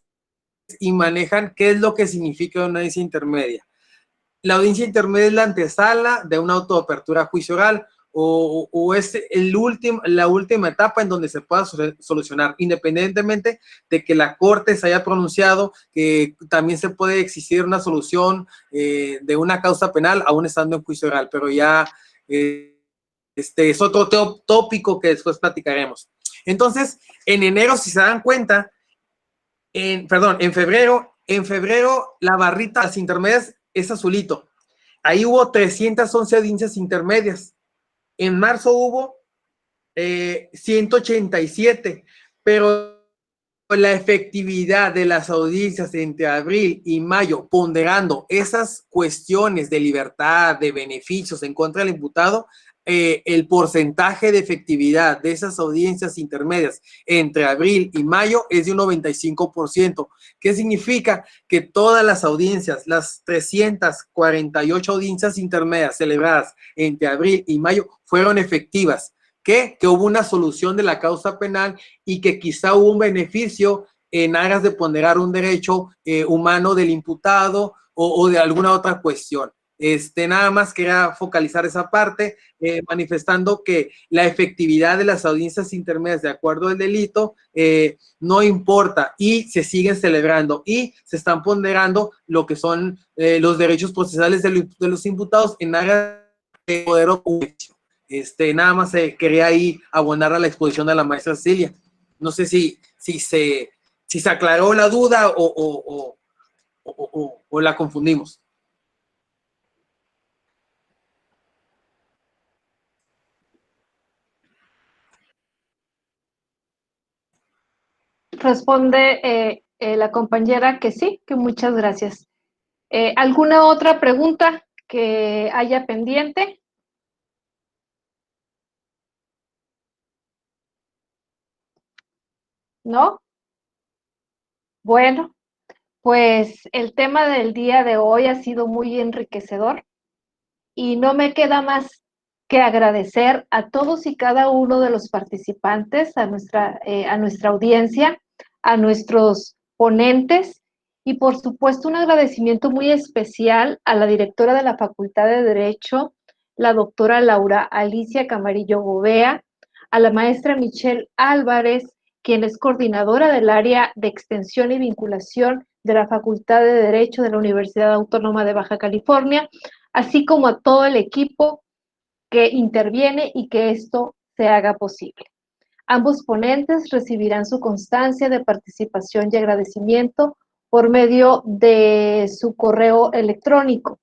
Speaker 2: y manejan qué es lo que significa una audiencia intermedia. La audiencia intermedia es la antesala de una autoapertura a juicio oral o es la última etapa en donde se pueda solucionar, independientemente de que la corte se haya pronunciado que también se puede exigir una solución de una causa penal aún estando en juicio oral, pero ya es otro tópico que después platicaremos. Entonces, en enero, si se dan cuenta, en febrero la barrita, las intermedias es azulito. Ahí hubo 311 audiencias intermedias. En marzo hubo 187, pero la efectividad de las audiencias entre abril y mayo, ponderando esas cuestiones de libertad, de beneficios en contra del imputado, el porcentaje de efectividad de esas audiencias intermedias entre abril y mayo es de un 95%. ¿Qué significa? Que todas las audiencias, las 348 audiencias intermedias celebradas entre abril y mayo fueron efectivas. Que hubo una solución de la causa penal y que quizá hubo un beneficio en aras de ponderar un derecho humano del imputado o de alguna otra cuestión. Nada más quería focalizar esa parte, manifestando que la efectividad de las audiencias intermedias de acuerdo al delito no importa y se siguen celebrando y se están ponderando lo que son los derechos procesales de los imputados en aras de poder o juicio. Nada más quería ahí abonar a la exposición de la maestra Cecilia. No sé si se aclaró la duda o la confundimos.
Speaker 3: Responde la compañera que sí, que muchas gracias. ¿Alguna otra pregunta que haya pendiente? ¿No? Bueno, pues el tema del día de hoy ha sido muy enriquecedor y no me queda más que agradecer a todos y cada uno de los participantes, a nuestra audiencia, a nuestros ponentes y por supuesto un agradecimiento muy especial a la directora de la Facultad de Derecho, la doctora Laura Alicia Camarillo Gobea, a la maestra Michelle Álvarez, quien es coordinadora del área de extensión y vinculación de la Facultad de Derecho de la Universidad Autónoma de Baja California, así como a todo el equipo que interviene y que esto se haga posible. Ambos ponentes recibirán su constancia de participación y agradecimiento por medio de su correo electrónico.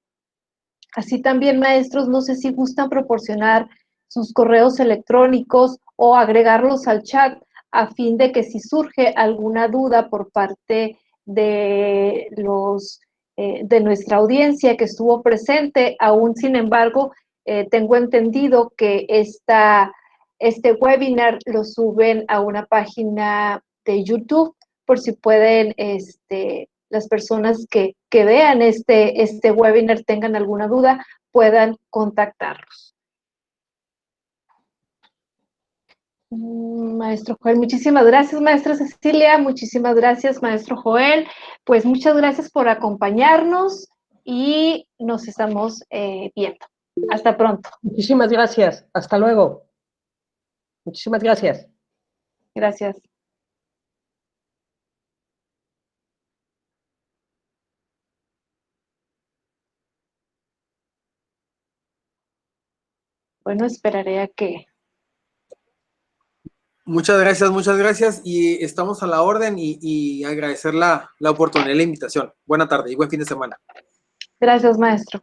Speaker 3: Así también, maestros, no sé si gustan proporcionar sus correos electrónicos o agregarlos al chat a fin de que si surge alguna duda por parte de de nuestra audiencia que estuvo presente, aún sin embargo, tengo entendido que este webinar lo suben a una página de YouTube por si pueden las personas que vean este webinar tengan alguna duda, puedan contactarlos. Maestro Joel, muchísimas gracias, maestra Cecilia, muchísimas gracias, maestro Joel. Pues muchas gracias por acompañarnos y nos estamos viendo. Hasta pronto.
Speaker 1: Muchísimas gracias. Hasta luego. Muchísimas gracias.
Speaker 3: Gracias. Bueno, esperaré a que...
Speaker 2: Muchas gracias y estamos a la orden y agradecer la oportunidad y la invitación. Buena tarde y buen fin de semana.
Speaker 3: Gracias, maestro.